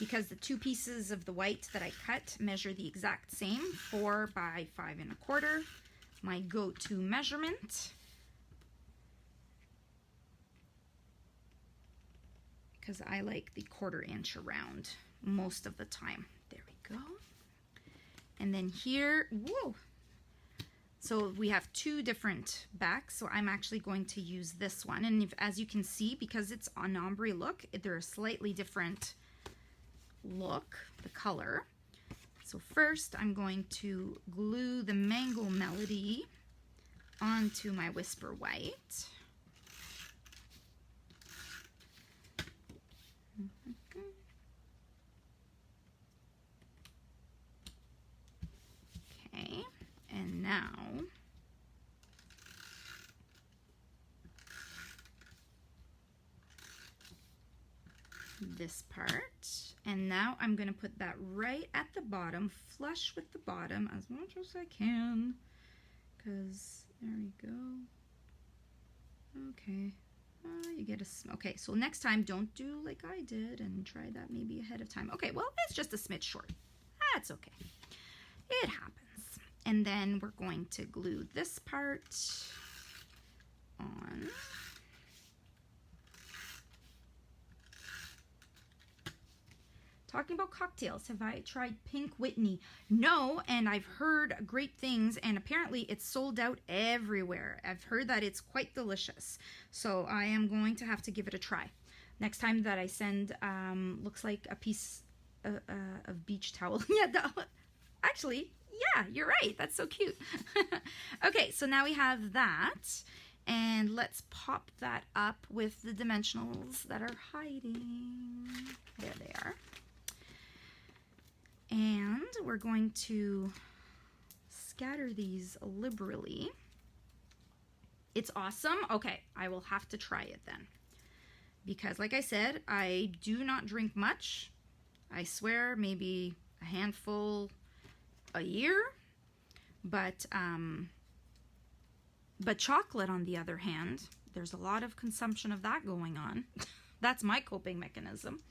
Because the 2 pieces of the white that I cut measure the exact same, 4 by 5 1/4, my go-to measurement. Because I like the 1/4 inch around most of the time. There we go. And then here, whoa. So we have 2 different backs, so I'm actually going to use this one. And as you can see, because it's an ombre look, they're a slightly different look, the color. So first I'm going to glue the Mango Melody onto my Whisper White. Okay, and now this part, and now I'm going to put that right at the bottom, flush with the bottom as much as I can, because there we go. Okay, you get a, okay, so next time don't do like I did and try that maybe ahead of time. Okay, well, it's just a smidge short. That's okay. It happens. And then we're going to glue this part on. Talking about cocktails, have I tried Pink Whitney? No, and I've heard great things, and apparently it's sold out everywhere. I've heard that it's quite delicious. So I am going to have to give it a try. Next time that I send, looks like a piece of beach towel. Yeah, actually, yeah, you're right. That's so cute. Okay, so now we have that. And let's pop that up with the dimensionals that are hiding. There they are. And we're going to scatter these liberally. It's awesome. Okay, I will have to try it then. Because like I said, I do not drink much. I swear maybe a handful a year. But chocolate, on the other hand, there's a lot of consumption of that going on. That's my coping mechanism.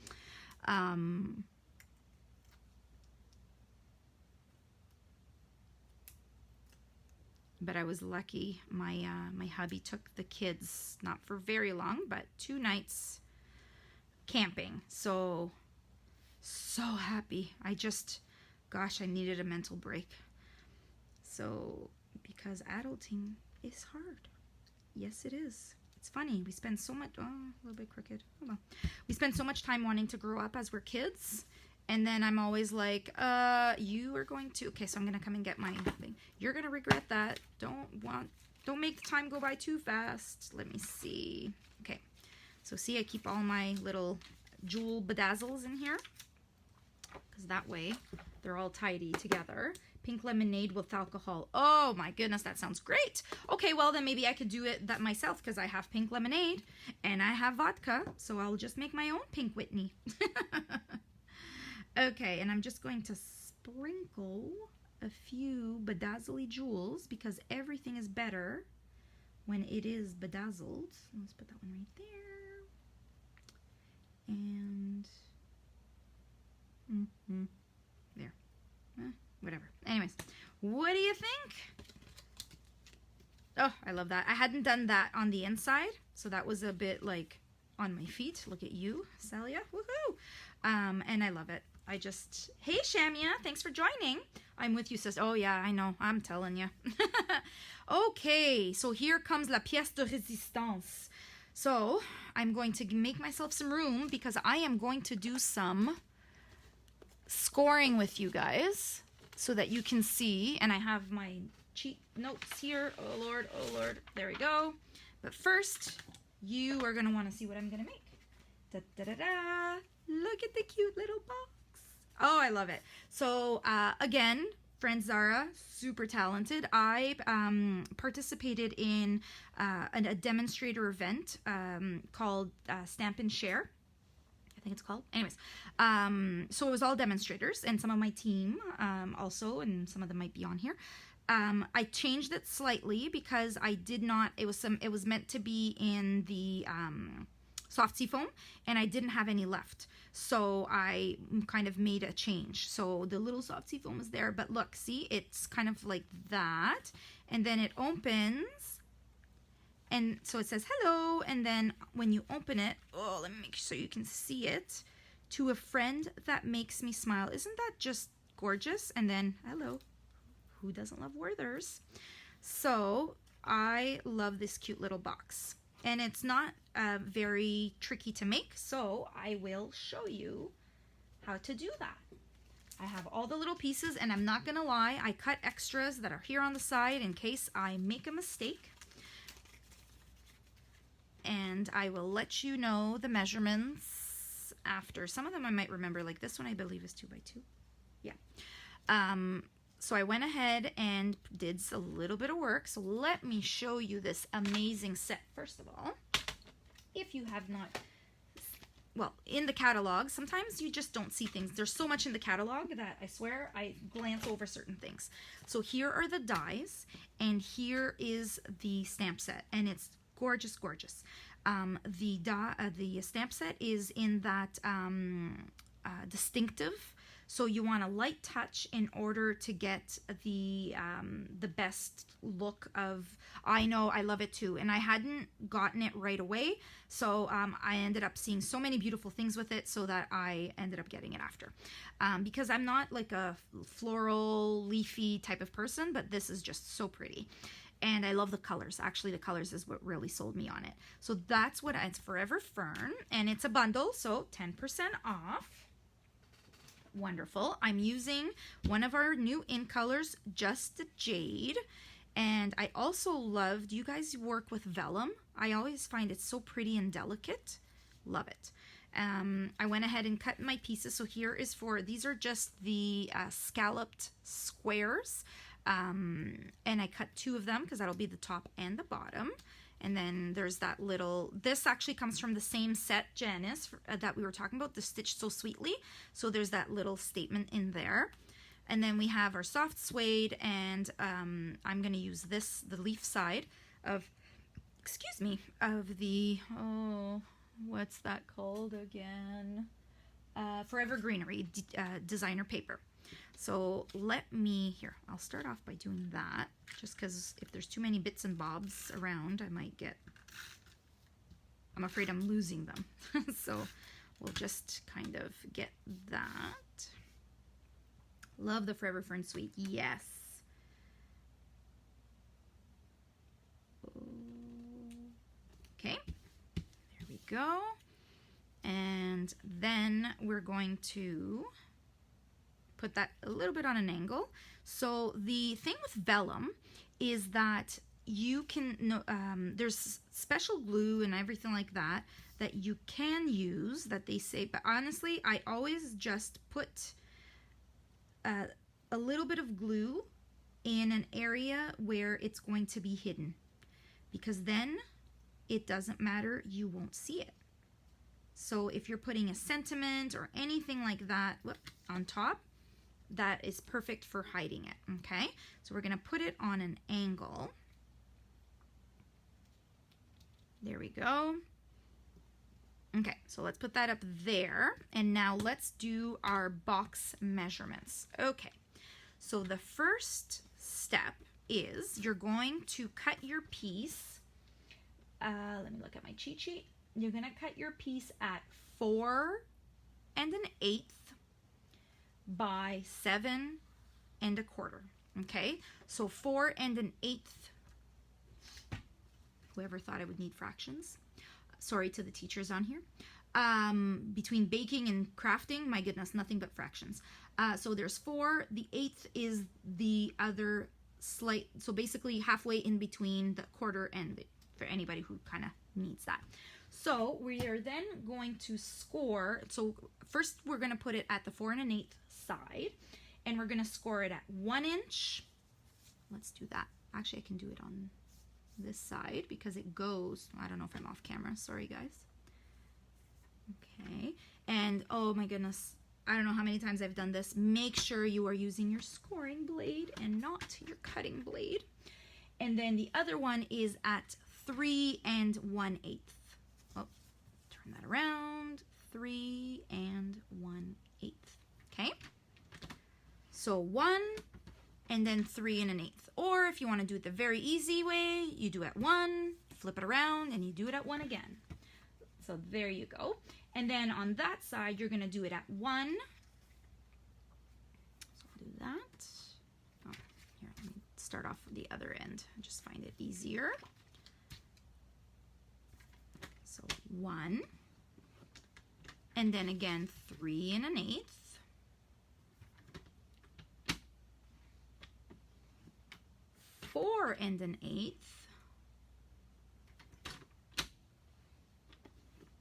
But I was lucky. My hubby took the kids, not for very long, but 2 nights camping. So happy. Gosh, I needed a mental break. So, because adulting is hard. Yes, it is. It's funny. We spend so much, oh, a little bit crooked. Hold on. We spend so much time wanting to grow up as we're kids. And then I'm always like, you are going to, okay, so I'm going to come and get my thing. You're going to regret that. Don't make the time go by too fast. Let me see. Okay. So see, I keep all my little jewel bedazzles in here. Because that way they're all tidy together. Pink lemonade with alcohol. Oh my goodness, that sounds great. Okay, well then maybe I could do it that myself because I have pink lemonade and I have vodka. So I'll just make my own Pink Whitney. Okay, and I'm just going to sprinkle a few bedazzly jewels because everything is better when it is bedazzled. Let's put that one right there. And there. Whatever. Anyways, What do you think? Oh, I love that. I hadn't done that on the inside, so that was a bit like on my feet. Look at you, Celia. Woohoo! And I love it. I just, hey Shamia, thanks for joining. I'm with you, sis. Oh yeah, I know. I'm telling you. Okay, so here comes la pièce de résistance. So I'm going to make myself some room because I am going to do some scoring with you guys so that you can see. And I have my cheat notes here. Oh Lord, oh Lord. There we go. But first, you are going to want to see what I'm going to make. Da, da, da, da. Look at the cute little box. Oh, I love it. So again, friend Zara, super talented. I participated in a demonstrator event called Stamp and Share. I think it's called. Anyways, so it was all demonstrators and some of my team also, and some of them might be on here. I changed it slightly because I did not. It was meant to be in the soft seafoam, and I didn't have any left. So I kind of made a change. So the little soft seafoam is there, but look, see, it's kind of like that. And then it opens, and so it says hello. And then when you open it, oh, let me make sure you can see it. To a friend that makes me smile. Isn't that just gorgeous? And then hello. Who doesn't love Werther's? So I love this cute little box. And it's not very tricky to make, so I will show you how to do that. I have all the little pieces, and I'm not gonna lie, I cut extras that are here on the side in case I make a mistake. And I will let you know the measurements after. Some of them I might remember, like this one I believe is 2 by 2. Yeah. So I went ahead and did a little bit of work. So let me show you this amazing set. First of all, if you have not, well, in the catalog, sometimes you just don't see things. There's so much in the catalog that I swear I glance over certain things. So here are the dies, and here is the stamp set, and it's gorgeous, gorgeous. The stamp set is in that distinctive. So you want a light touch in order to get the best look of, I know, I love it too. And I hadn't gotten it right away. So I ended up seeing so many beautiful things with it so that I ended up getting it after. Because I'm not like a floral, leafy type of person, but this is just so pretty. And I love the colors. Actually, the colors is what really sold me on it. So that's what it's Forever Fern. And it's a bundle, so 10% off. Wonderful. I'm using one of our new in colors, Just Jade. And I also love, do you guys work with vellum? I always find it so pretty and delicate. Love it. I went ahead and cut my pieces. So here is these are just the scalloped squares. And I cut 2 of them because that'll be the top and the bottom. And then there's that little, this actually comes from the same set, Janice, that we were talking about, the Stitch So Sweetly. So there's that little statement in there. And then we have our soft suede, and I'm going to use this, the leaf side of, excuse me, of the, oh, what's that called again? Forever Greenery designer paper. So let me, here, I'll start off by doing that, just because if there's too many bits and bobs around, I might get, I'm afraid I'm losing them. So we'll just kind of get that. Love the Forever Fern Suite, yes. Okay, there we go. And then we're going to put that a little bit on an angle. So the thing with vellum is that you can, there's special glue and everything like that that you can use that they say, but honestly, I always just put a little bit of glue in an area where it's going to be hidden, because then it doesn't matter, you won't see it. So if you're putting a sentiment or anything like that on top, that is perfect for hiding it, okay? So we're gonna put it on an angle. There we go. Okay, so let's put that up there. And now let's do our box measurements. Okay, so the first step is you're going to cut your piece. Let me look at my cheat sheet. You're going to cut your piece at 4 1/8 by 7 1/4. Okay, so 4 1/8. Whoever thought I would need fractions. Sorry to the teachers on here. Between baking and crafting, my goodness, nothing but fractions. So there's 4. The 1/8 is the other slight, so basically halfway in between the quarter and for anybody who kind of needs that. So we are then going to score. So first we're going to put it at the 4 1/8 side, and we're going to score it at 1 inch. Let's do that. Actually, I can do it on this side because it goes, I don't know if I'm off camera. Sorry, guys. Okay. And oh my goodness, I don't know how many times I've done this. Make sure you are using your scoring blade and not your cutting blade. And then the other one is at 3 1/8. Oh, turn that around. 3 1/8. Okay. So 1 and then 3 1/8. Or if you want to do it the very easy way, you do it 1, flip it around, and you do it at 1 again. So there you go. And then on that side, you're going to do it at 1. So I'll do that. Oh, here, let me start off with the other end. I just find it easier. So 1. And then again, 3 1/8. 4 1/8.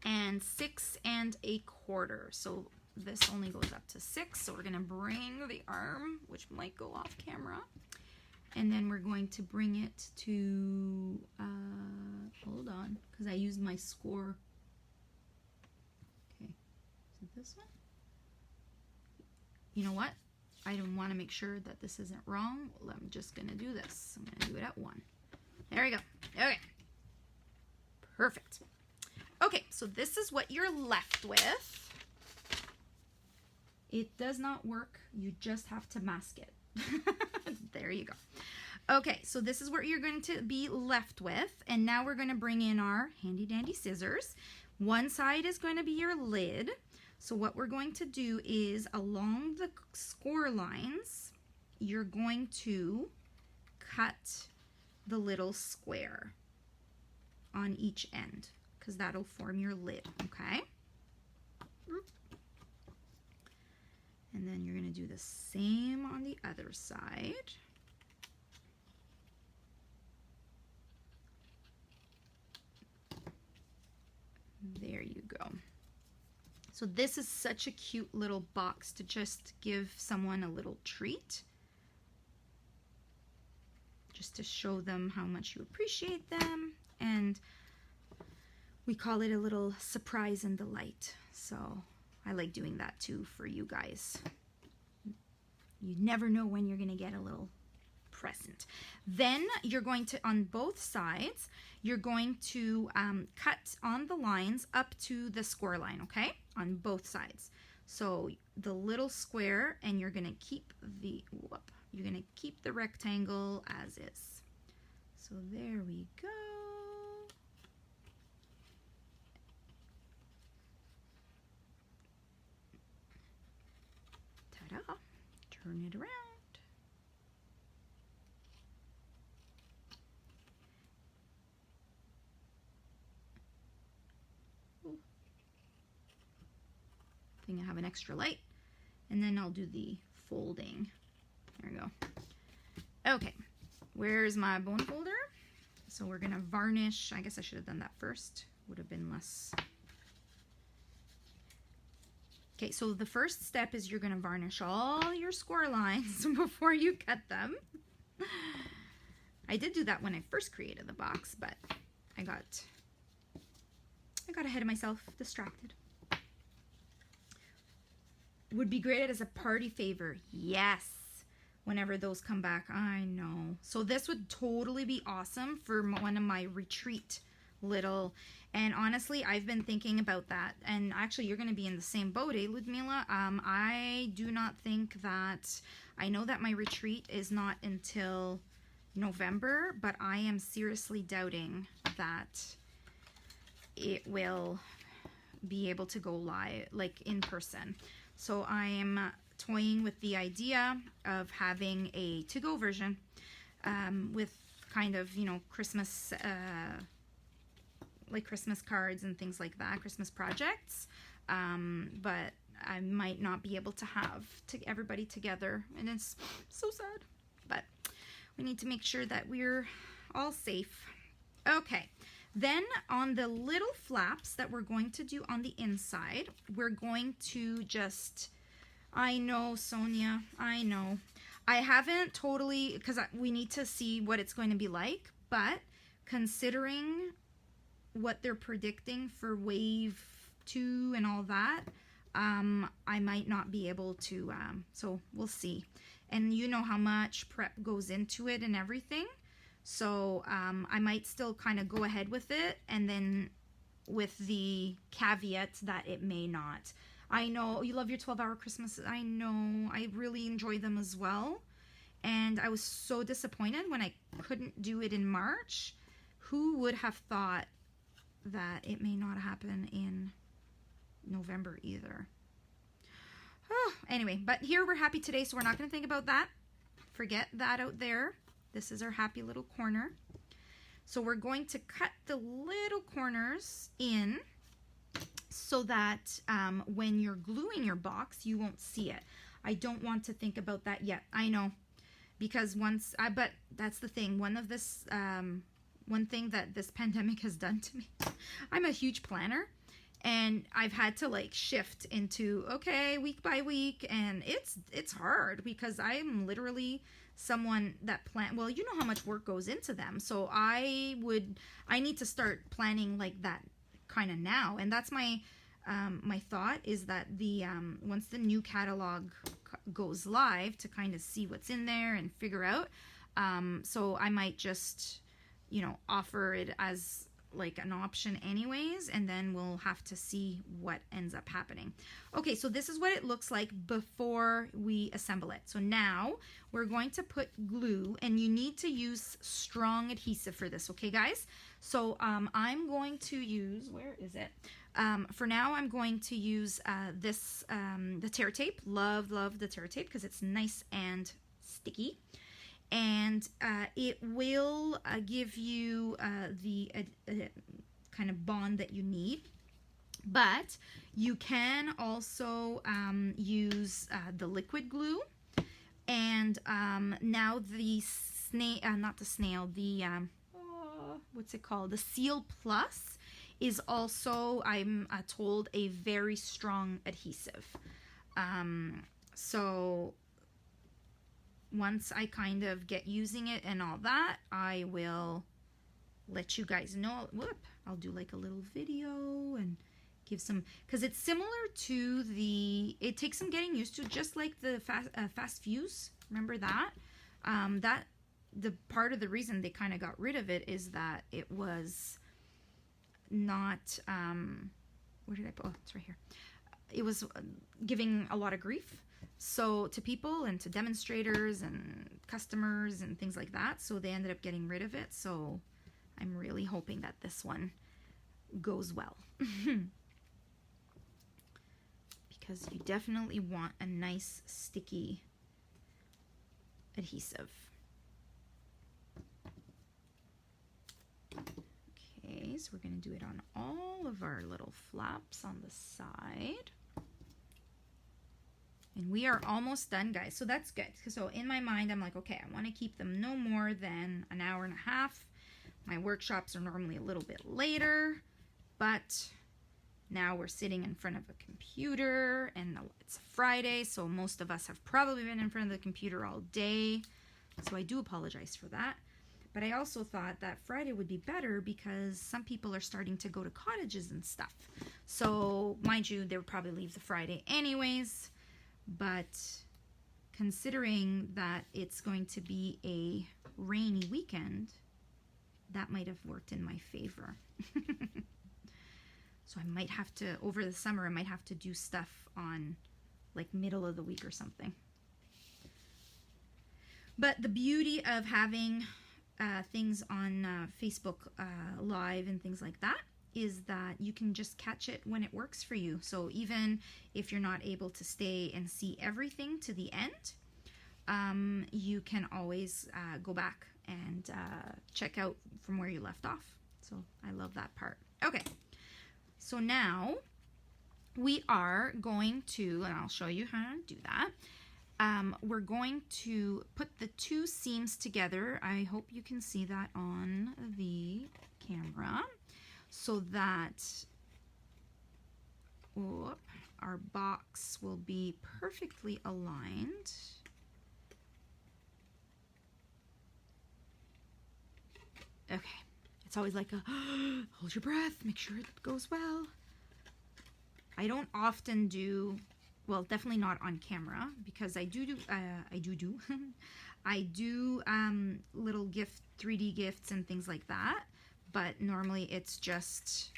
And 6 1/4. So this only goes up to 6. So we're going to bring the arm, which might go off camera. And then we're going to bring it to, hold on, because I used my score. Okay, is it this one? You know what? I don't want to make sure that this isn't wrong. Well, I'm just going to do this. I'm going to do it at 1. There we go. Okay. Perfect. Okay, so this is what you're left with. It does not work. You just have to mask it. There you go. Okay, so this is what you're going to be left with. And now we're going to bring in our handy dandy scissors. One side is going to be your lid. So what we're going to do is along the score lines, you're going to cut the little square on each end, because that'll form your lid, okay? And then you're going to do the same on the other side. There you go. So this is such a cute little box to just give someone a little treat. Just to show them how much you appreciate them. And we call it a little surprise and delight. So I like doing that too for you guys. You never know when you're going to get a little present. Then you're going to, on both sides, you're going to cut on the lines up to the score line, okay? On both sides. So the little square, and you're going to keep the, you're going to keep the rectangle as is. So there we go. Ta-da. Turn it around. I think I have an extra light. And then I'll do the folding. There we go. Okay, where's my bone folder? So we're gonna varnish. I guess I should have done that first. Would have been less. Okay, so the first step is you're gonna varnish all your score lines before you cut them. I did do that when I first created the box, but I got ahead of myself, distracted. Would be great as a party favor. Yes. Whenever those come back, I know. So this would totally be awesome for one of my retreat little. And honestly, I've been thinking about that. And actually, you're going to be in the same boat, eh, Ludmila? I do not think that, I know that my retreat is not until November, but I am seriously doubting that it will be able to go live, like in person. So I'm toying with the idea of having a to-go version with kind of, you know, Christmas, like Christmas cards and things like that, Christmas projects. But I might not be able to have everybody together, and it's so sad. But we need to make sure that we're all safe. Okay, then on the little flaps that we're going to do on the inside, we're going to just, I know, Sonia, I know. I haven't totally, because we need to see what it's going to be like, but considering what they're predicting for wave 2 and all that, I might not be able to, so we'll see. And you know how much prep goes into it and everything. So I might still kind of go ahead with it, and then with the caveat that it may not. I know you love your 12-hour Christmas. I know. I really enjoy them as well. And I was so disappointed when I couldn't do it in March. Who would have thought that it may not happen in November either? Oh, anyway, but here we're happy today, so we're not going to think about that. Forget that out there. This is our happy little corner. So we're going to cut the little corners in so that when you're gluing your box, you won't see it. I don't want to think about that yet. I know, because but that's the thing. One thing that this pandemic has done to me, I'm a huge planner, and I've had to like shift into, okay, week by week, and it's hard because I'm literally someone that well, you know how much work goes into them. So I need to start planning like that kind of now. And that's my thought, is that the once the new catalog goes live, to kind of see what's in there and figure out. So I might just, you know, offer it as like an option anyways, and then we'll have to see what ends up happening. Okay, so this is what it looks like before we assemble it. So now we're going to put glue, and you need to use strong adhesive for this, okay guys? So I'm going to use, where is it? For now I'm going to use this, the Tear Tape. Love the Tear Tape because it's nice and sticky. And it will give you the kind of bond that you need. But you can also use the liquid glue. And now the what's it called? The Seal Plus is also, I'm told, a very strong adhesive. So once I kind of get using it and all that, I will let you guys know. Whoop, I'll do like a little video and give some, because it's similar to it takes some getting used to, just like the Fast Fuse. Remember that? The part of the reason they kind of got rid of it is that it was not, where did I put, oh, it's right here. It was giving a lot of grief. So to people and to demonstrators and customers and things like that. So they ended up getting rid of it. So I'm really hoping that this one goes well. Because you definitely want a nice sticky adhesive. Okay, so we're going to do it on all of our little flaps on the side. And we are almost done, guys. So that's good. So in my mind, I'm like, okay, I want to keep them no more than an hour and a half. My workshops are normally a little bit later, but now we're sitting in front of a computer, and it's Friday, so most of us have probably been in front of the computer all day. So I do apologize for that. But I also thought that Friday would be better because some people are starting to go to cottages and stuff. So mind you, they would probably leave the Friday anyways. But considering that it's going to be a rainy weekend, that might have worked in my favor. So I might have to, over the summer, I might have to do stuff on like middle of the week or something. But the beauty of having things on Facebook Live and things like that is that you can just catch it when it works for you. So even if you're not able to stay and see everything to the end, you can always go back and check out from where you left off. So I love that part. Okay, so now we are going to, and I'll show you how to do that. We're going to put the two seams together. I hope you can see that on the camera, so that our box will be perfectly aligned. Okay, it's always like a hold your breath, make sure it goes well. I don't often do, well, definitely not on camera, because I do I do little 3D gifts and things like that, but normally it's just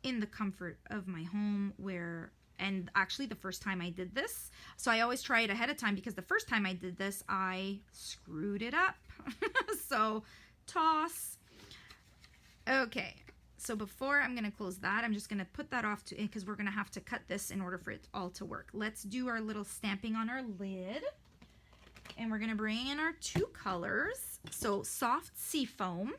in the comfort of my home where, and actually the first time I did this, so I always try it ahead of time, because the first time I did this I screwed it up. So toss. Okay, so before I'm gonna close that, I'm just gonna put that off to, because we're gonna have to cut this in order for it all to work. Let's do our little stamping on our lid, and we're gonna bring in our two colors. So soft seafoam.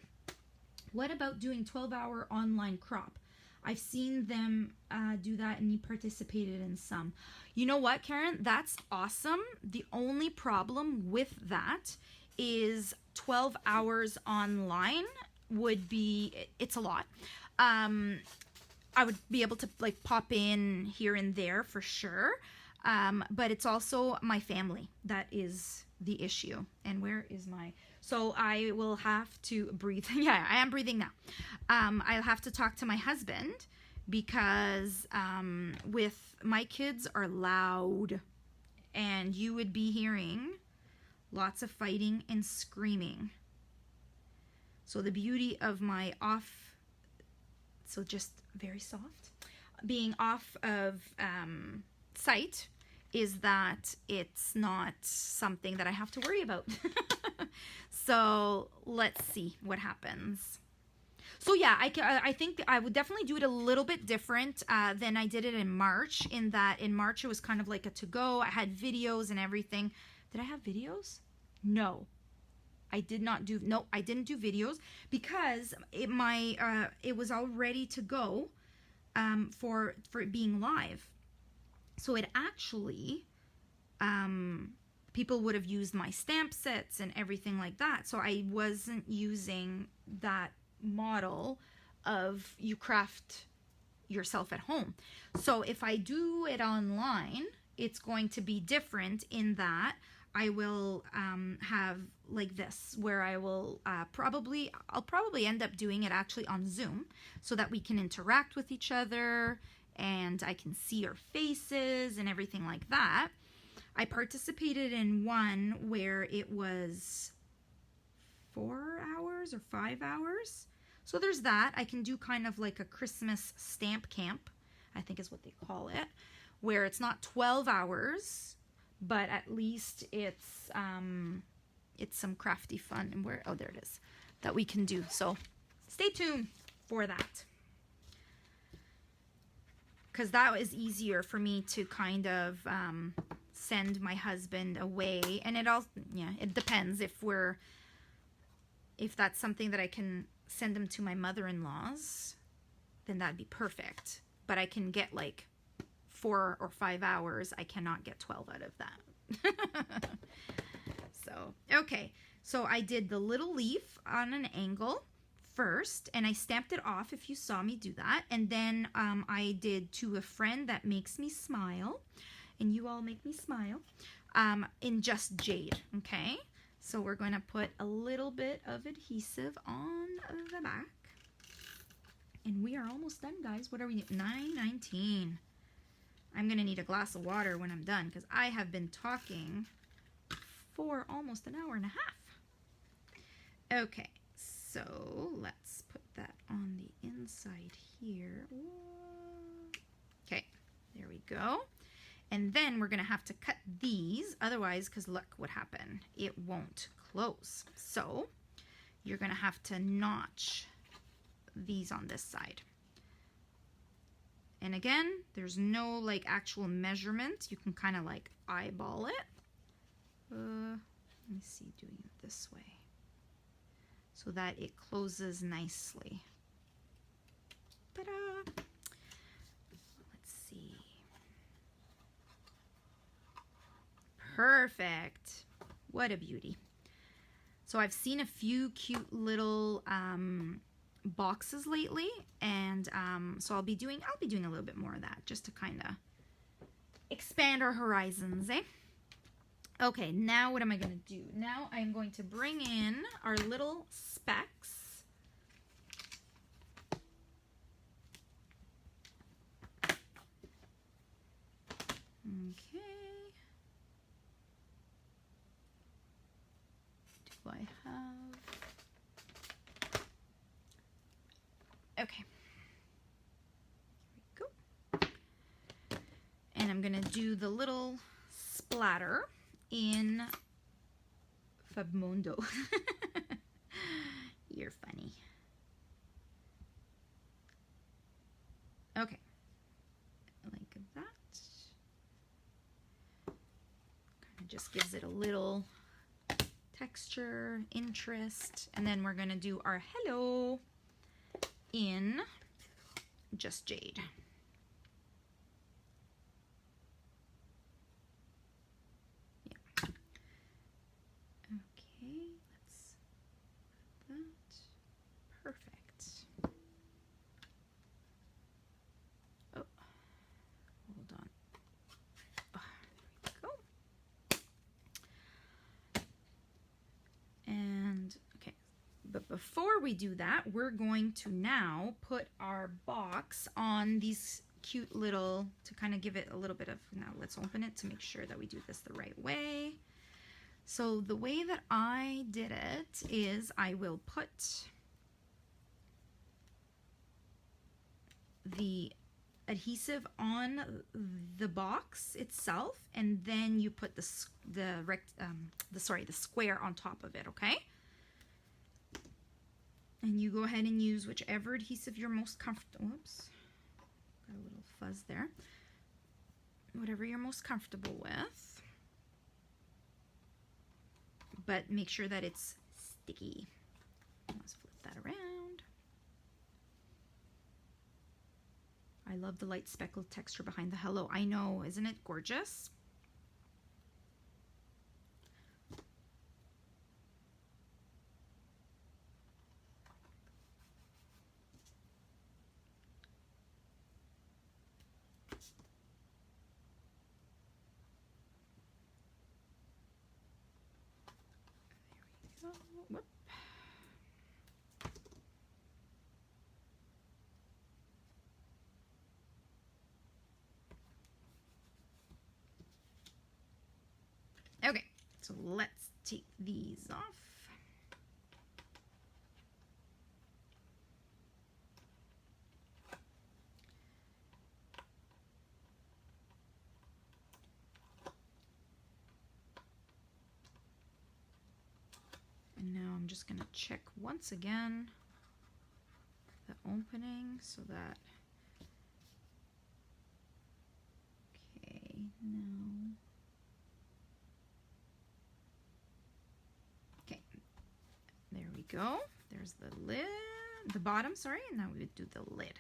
What about doing 12-hour online crop? I've seen them do that, and you participated in some. You know what, Karen? That's awesome. The only problem with that is 12 hours online would be, it's a lot. I would be able to like pop in here and there for sure. But it's also my family that is the issue. And where is my, so I will have to breathe. Yeah, I am breathing now. I'll have to talk to my husband, because with my kids are loud, and you would be hearing lots of fighting and screaming. So the beauty of my so just very soft, being off of site, is that it's not something that I have to worry about. So let's see what happens. So yeah, I think I would definitely do it a little bit different than I did it in March, in that in March it was kind of like a to-go. I had videos and everything. Did I have videos? No. I did not do, no, I didn't do videos, because it was all ready to go for it being live. So it actually, people would have used my stamp sets and everything like that. So I wasn't using that model of you craft yourself at home. So if I do it online, it's going to be different in that I will have like this, where I will I'll probably end up doing it actually on Zoom, so that we can interact with each other and I can see our faces and everything like that. I participated in one where it was 4 hours or 5 hours. So there's that. I can do kind of like a Christmas stamp camp, I think is what they call it, where it's not 12 hours, but at least it's some crafty fun, and where, oh, there it is, that we can do. So stay tuned for that, because that is easier for me to kind of send my husband away. And it all, yeah, it depends if that's something that I can send him to my mother-in-law's, then that'd be perfect. But I can get like 4 or 5 hours. I cannot get 12 out of that. So, okay. So I did the little leaf on an angle first, and I stamped it off, if you saw me do that. And then I did To a Friend That Makes Me Smile, and you all make me smile, in just jade, okay? So we're going to put a little bit of adhesive on the back. And we are almost done, guys. What are we? 9:19. I'm going to need a glass of water when I'm done, because I have been talking for almost an hour and a half. Okay, So let's put that on the inside here. Okay, there we go. And then we're gonna have to cut these, otherwise, because look what happened. It won't close. So you're gonna have to notch these on this side. And again, there's no like actual measurement. You can kind of like eyeball it. Let me see, doing it this way so that it closes nicely. Ta-da! Let's see. Perfect. What a beauty. So I've seen a few cute little boxes lately, and so I'll be doing a little bit more of that just to kind of expand our horizons, eh? Okay, now what am I going to do? Now I'm going to bring in our little specks. Okay. Do I have... Okay. Here we go. And I'm going to do the little splatter in Fabmondo. You're funny. Okay. Like that. Kind of just gives it a little texture, interest. And then we're going to do our hello in Just Jade. Perfect. Oh, hold on. Oh, there we go. And, okay, but before we do that, we're going to now put our box on these cute little, to kind of give it a little bit of, now let's open it to make sure that we do this the right way. So the way that I did it is I will put the adhesive on the box itself, and then you put the square on top of it, okay? And you go ahead and use whichever adhesive you're most comfortable. Whoops, got a little fuzz there. Whatever you're most comfortable with, but make sure that it's sticky. Let's flip that around. I love the light speckled texture behind the hello. I know, isn't it gorgeous? There we go. Whoop. Okay, so let's take these off. And now I'm just going to check once again the opening so that, okay, no. Okay, there we go. There's the lid, the bottom, sorry, and now we would do the lid.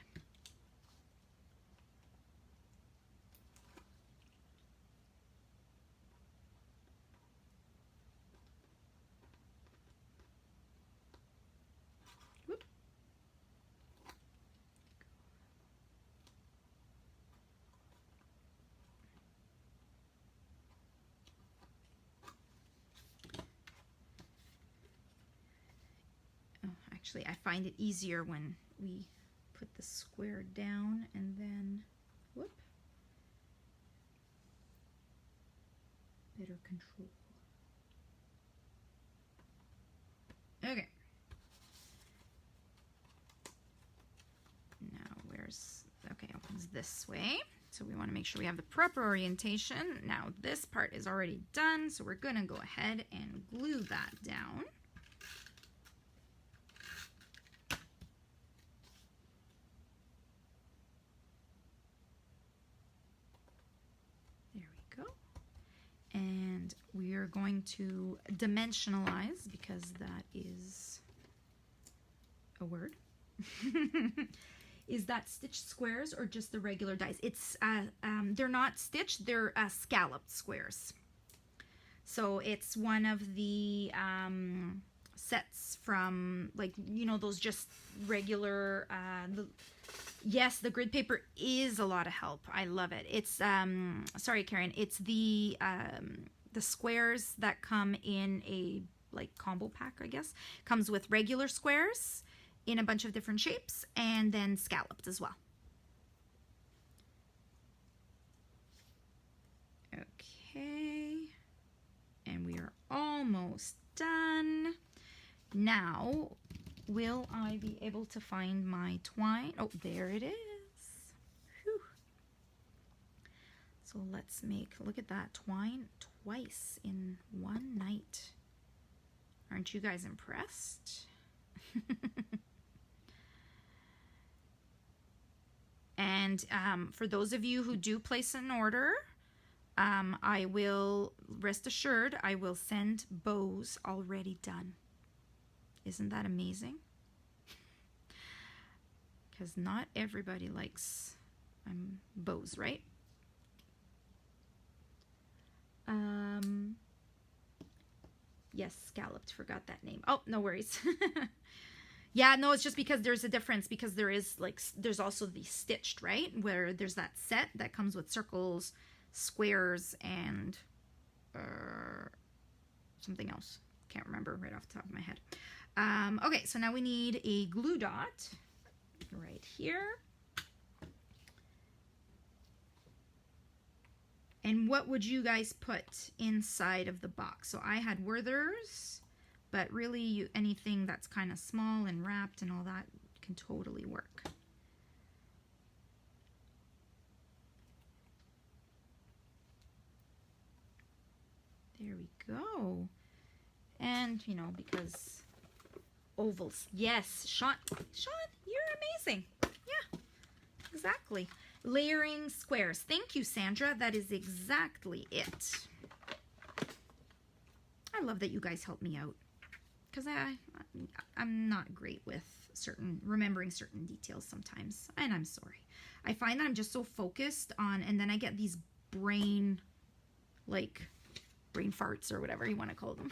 Whoop. Oh, actually, I find it easier when we put the square down and then, whoop, better control. Okay. this way. So we want to make sure we have the proper orientation. Now this part is already done, so we're going to go ahead and glue that down. There we go. And we are going to dimensionalize, because that is a word. Is that stitched squares or just the regular dies? It's they're not stitched, they're scalloped squares. So it's one of the sets from, like, you know, those just regular, yes, the grid paper is a lot of help. I love it. It's, sorry, Karen, it's the squares that come in a, like, combo pack, I guess. Comes with regular squares in a bunch of different shapes, and then scalloped as well. Okay, and we are almost done. Now, will I be able to find my twine? Oh, there it is. Whew. So let's make, look at that, twine twice in one night. Aren't you guys impressed? And for those of you who do place an order, I will, rest assured, I will send bows already done. Isn't that amazing? Because not everybody likes bows, right? Yes, scalloped, forgot that name. Oh, no worries. Yeah, no, it's just because there's a difference, because there is, like, there's also the stitched, right? Where there's that set that comes with circles, squares, and something else. Can't remember right off the top of my head. Okay, so now we need a glue dot right here. And what would you guys put inside of the box? So I had Werther's, but really anything that's kind of small and wrapped and all that can totally work. There we go. And, you know, because ovals. Yes, Sean, you're amazing. Yeah, exactly. Layering squares. Thank you, Sandra. That is exactly it. I love that you guys help me out, because I'm not great with remembering certain details sometimes, and I'm sorry. I find that I'm just so focused on, and then I get these brain farts or whatever you want to call them.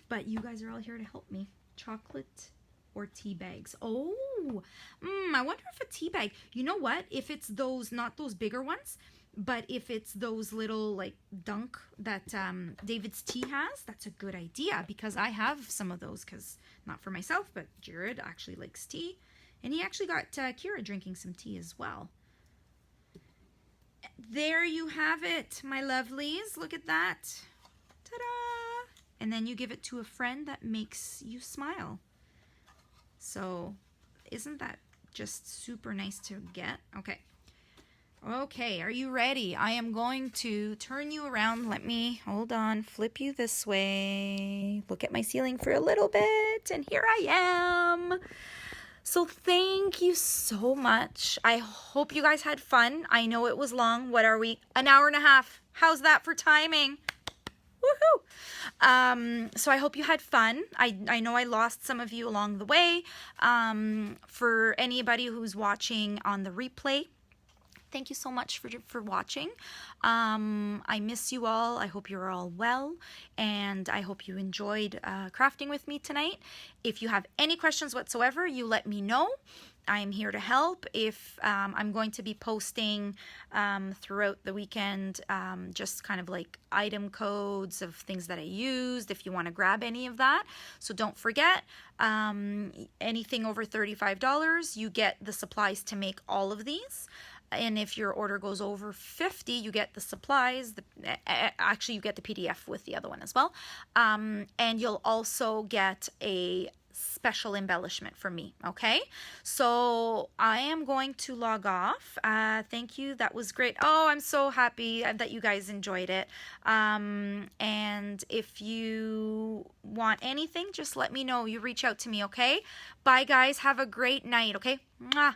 But you guys are all here to help me. Chocolate or tea bags. Oh, I wonder if a tea bag, you know what? If it's those, not those bigger ones, but if it's those little, like, dunk that David's Tea has, that's a good idea, because I have some of those, because not for myself, but Jared actually likes tea, and he actually got Kira drinking some tea as well. There you have it, my lovelies. Look at that. Ta-da! And then you give it to a friend that makes you smile. So isn't that just super nice to get? Okay. Okay, are you ready? I am going to turn you around. Let me, hold on, flip you this way. Look at my ceiling for a little bit, and here I am. So thank you so much. I hope you guys had fun. I know it was long. What are we? An hour and a half. How's that for timing? Woohoo! So I hope you had fun. I know I lost some of you along the way. For anybody who's watching on the replay, thank you so much for watching. I miss you all. I hope you're all well, and I hope you enjoyed crafting with me tonight. If you have any questions whatsoever, you let me know. I'm here to help. If I'm going to be posting throughout the weekend, just kind of like item codes of things that I used, if you want to grab any of that. So don't forget, anything over $35, you get the supplies to make all of these. And if your order goes over 50, you get the supplies. Actually, you get the PDF with the other one as well. And you'll also get a special embellishment for me. Okay, so I am going to log off. Thank you, that was great. Oh, I'm so happy that you guys enjoyed it. And if you want anything, just let me know. You reach out to me. Okay, bye guys, have a great night. Okay, mwah.